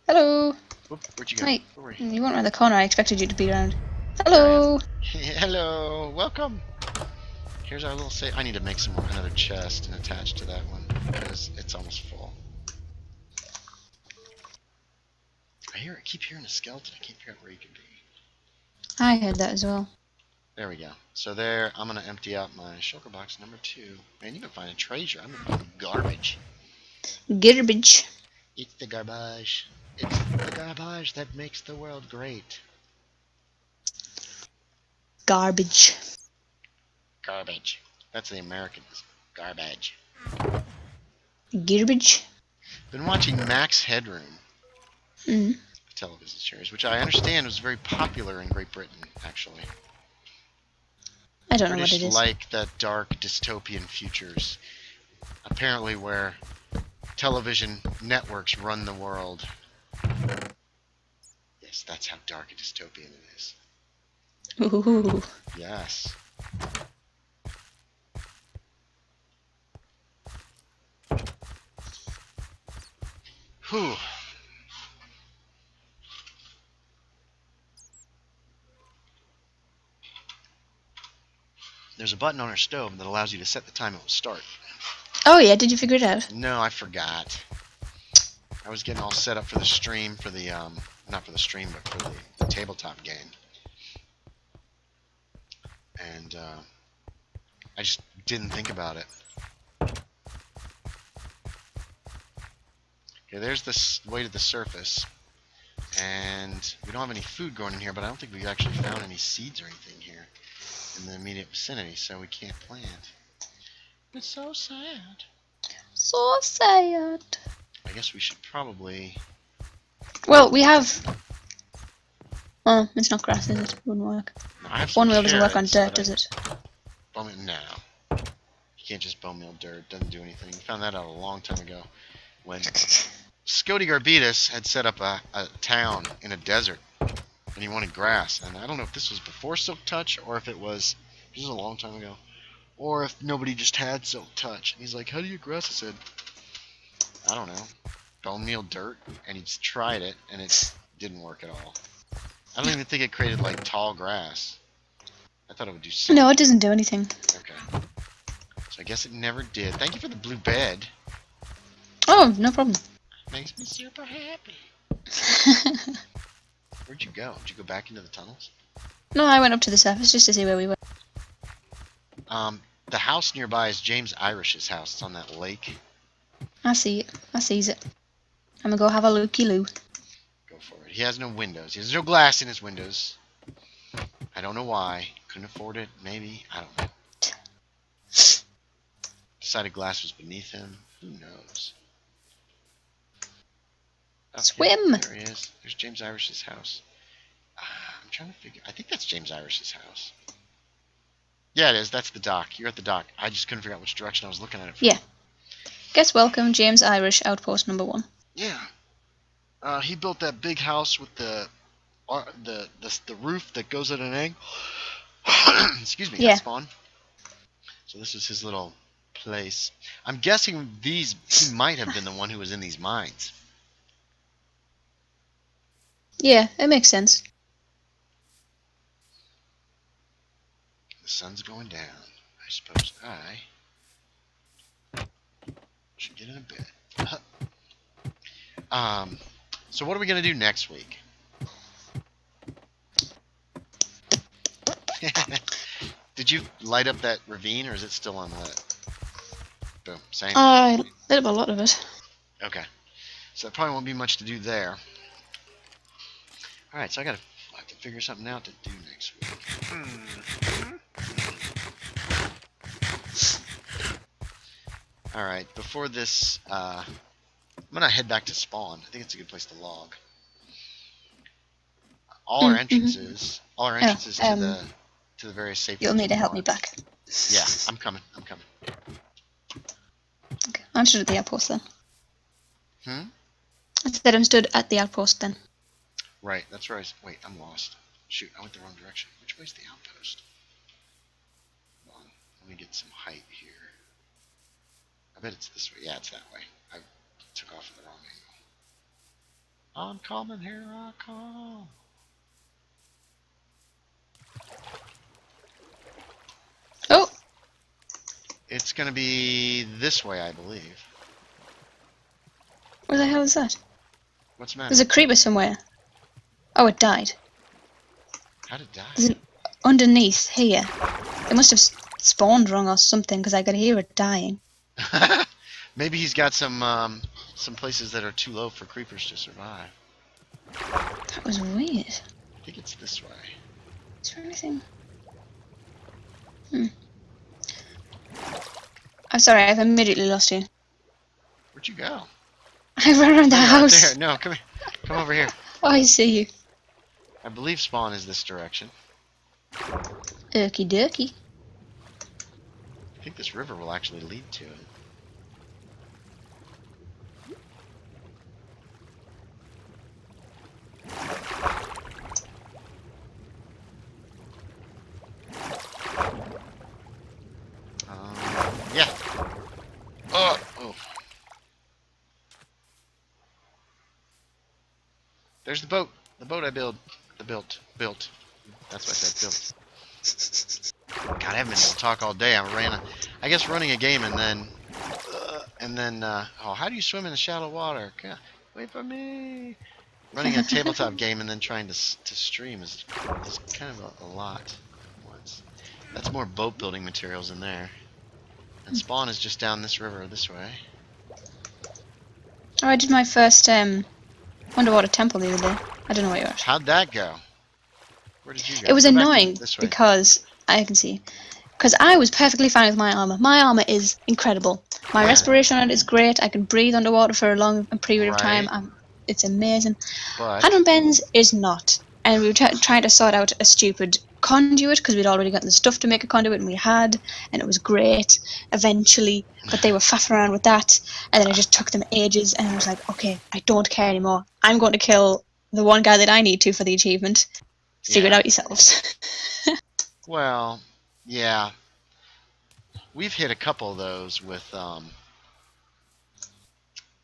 Speaker 2: Hello.
Speaker 1: Whoop, where'd you go?
Speaker 2: Hi.
Speaker 1: Where were you?
Speaker 2: You weren't around the corner. I expected you to be around. Hello.
Speaker 1: Hello. Welcome. Here's our little I need to make another chest and attach to that one because it's almost full. I keep hearing a skeleton. I can't figure out where he could be.
Speaker 2: I heard that as well.
Speaker 1: There we go. So there, I'm gonna empty out my shulker box number 2. Man, you've been finding treasure. I've been finding garbage.
Speaker 2: Garbage.
Speaker 1: It's the garbage. It's the garbage that makes the world great.
Speaker 2: Garbage.
Speaker 1: Garbage. That's the Americans. Garbage.
Speaker 2: Garbage.
Speaker 1: Been watching Max Headroom.
Speaker 2: Mm.
Speaker 1: Television series, which I understand was very popular in Great Britain, actually.
Speaker 2: I don't know what
Speaker 1: British
Speaker 2: it is.
Speaker 1: like the dark dystopian futures, apparently where television networks run the world. Yes, that's how dark and dystopian it is.
Speaker 2: Ooh.
Speaker 1: Yes. Whew. There's a button on our stove that allows you to set the time it will start.
Speaker 2: Oh yeah, did you figure it out?
Speaker 1: No, I forgot. I was getting all set up for the stream, for the, not for the stream, but for the tabletop game. And, I just didn't think about it. Okay, there's this way to the surface. And we don't have any food growing in here, but I don't think we've actually found any seeds or anything here in the immediate vicinity, so we can't plant. It's so sad.
Speaker 2: So sad.
Speaker 1: I guess we should probably...
Speaker 2: Well, we have... Oh, it's not grass, is it? It wouldn't work.
Speaker 1: No, I have some
Speaker 2: One wheel doesn't work on
Speaker 1: carrots,
Speaker 2: dirt,
Speaker 1: but
Speaker 2: does it?
Speaker 1: Bone meal? No. You can't just bone meal dirt. Doesn't do anything. We found that out a long time ago when Scoti had set up a town in a desert, and he wanted grass. And I don't know if this was before Silk Touch or if it was... This was a long time ago. Or if nobody just had Silk Touch. And he's like, how do you get grass? I said, I don't know. Bone meal dirt. And he's tried it, and it didn't work at all. I don't even think it created, like, tall grass. I thought it would do something.
Speaker 2: No, it doesn't do anything.
Speaker 1: Okay. So I guess it never did. Thank you for the blue bed.
Speaker 2: Oh, no problem.
Speaker 1: Makes me super happy. Where'd you go? Did you go back into the tunnels?
Speaker 2: No, I went up to the surface just to see where we were.
Speaker 1: The house nearby is James Irish's house. It's on that lake.
Speaker 2: I see it. I sees it. I'm gonna go have a looky-loo.
Speaker 1: Go for it. He has no windows. He has no glass in his windows. I don't know why. Couldn't afford it. Maybe. I don't know. Decided glass was beneath him. Who knows? Oh,
Speaker 2: Swim!
Speaker 1: Yeah, there he is. There's James Irish's house. I'm trying to figure... I think that's James Irish's house. Yeah, it is. That's the dock. You're at the dock. I just couldn't figure out which direction I was looking at it from.
Speaker 2: Yeah. Guess welcome, James Irish, outpost number 1.
Speaker 1: Yeah. He built that big house with the roof that goes at an angle. Excuse me,
Speaker 2: Yeah.
Speaker 1: Spawn. So this is his little place. I'm guessing he might have been the one who was in these mines.
Speaker 2: Yeah, it makes sense.
Speaker 1: The sun's going down. I suppose I should get in a bed. So what are we gonna do next week? Did you light up that ravine, or is it still unlit? Boom. Same.
Speaker 2: I lit up a lot of it.
Speaker 1: Okay. So there probably won't be much to do there. All right. So I have to figure something out to do next week. All right. Before this, I'm gonna head back to spawn. I think it's a good place to log. All our entrances to the various safe
Speaker 2: You'll
Speaker 1: rooms
Speaker 2: need to
Speaker 1: are
Speaker 2: help me
Speaker 1: marked.
Speaker 2: back.
Speaker 1: Yeah, I'm coming.
Speaker 2: Okay, I'm stood at the outpost then.
Speaker 1: Hmm?
Speaker 2: I said I'm stood at the outpost then.
Speaker 1: Right, that's where wait, I'm lost. Shoot, I went the wrong direction. Which way's the outpost? Hold on, let me get some height here. I bet it's this way. Yeah, it's that way. I took off at the wrong angle. I'm coming, here I come.
Speaker 2: Oh!
Speaker 1: It's gonna be this way, I believe.
Speaker 2: Where the hell is that?
Speaker 1: What's the matter?
Speaker 2: There's a creeper somewhere. Oh, it died.
Speaker 1: How did it die?
Speaker 2: There's an underneath here. It must have spawned wrong or something because I could hear it dying.
Speaker 1: Maybe he's got some places that are too low for creepers to survive.
Speaker 2: That was weird.
Speaker 1: I think it's this way.
Speaker 2: Is there anything? I'm sorry, I've immediately lost you.
Speaker 1: Where'd you go?
Speaker 2: I ran around the
Speaker 1: There you are,
Speaker 2: house.
Speaker 1: there. No, come here. Come over here.
Speaker 2: Oh, I see you.
Speaker 1: I believe spawn is this direction.
Speaker 2: Okie dokie.
Speaker 1: I think this river will actually lead to it. Yeah. Oh. There's the boat. The boat I built. Built. That's what I said. Built. God, I haven't been able to talk all day. I guess running a game and then, oh, how do you swim in the shallow water? God, wait for me. Running a tabletop game and then trying to stream is kind of a lot once. That's more boat building materials in there. And spawn is just down this river this way.
Speaker 2: Oh, I did my first underwater temple the other day. I don't know where you're at.
Speaker 1: How'd that go? Where did you go?
Speaker 2: It was
Speaker 1: Go back
Speaker 2: annoying
Speaker 1: this way.
Speaker 2: because I can see. Because I was perfectly fine with my armor. My armor is incredible. My respiration on it is great. I can breathe underwater for a long period of time. It's amazing.
Speaker 1: But
Speaker 2: Hand on Ben's is not. And we were trying to sort out a stupid conduit because we'd already gotten the stuff to make a conduit, and we had, and it was great eventually. But they were faffing around with that, and then it just took them ages. And I was like, okay, I don't care anymore. I'm going to kill the one guy that I need to for the achievement. Figure it out yourselves.
Speaker 1: Well, yeah. We've hit a couple of those with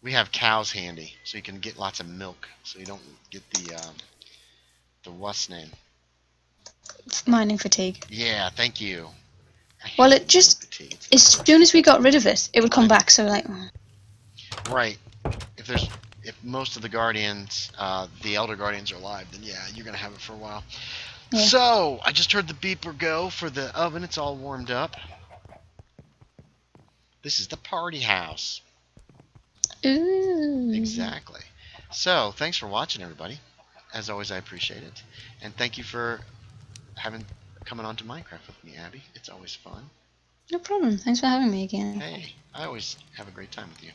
Speaker 1: we have cows handy, so you can get lots of milk, so you don't get the what's name.
Speaker 2: Mining fatigue.
Speaker 1: Yeah, thank you.
Speaker 2: Well, it just as soon as we got rid of it, it would come back. So like,
Speaker 1: right. If most of the guardians, the elder guardians are alive, then yeah, you're gonna have it for a while. Yeah. So I just heard the beeper go for the oven. It's all warmed up. This is the party house.
Speaker 2: Ooh.
Speaker 1: Exactly. So thanks for watching, everybody. As always, I appreciate it, and thank you for coming on to Minecraft with me, Abby. It's always fun.
Speaker 2: No problem. Thanks for having me again.
Speaker 1: Hey, I always have a great time with you.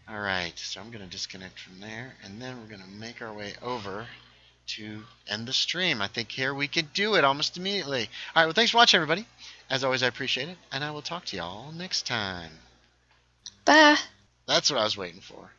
Speaker 1: Alright, so I'm going to disconnect from there, and then we're going to make our way over to end the stream. I think here we could do it almost immediately. Alright, well, thanks for watching, everybody. As always, I appreciate it, and I will talk to y'all next time.
Speaker 2: Bye.
Speaker 1: That's what I was waiting for.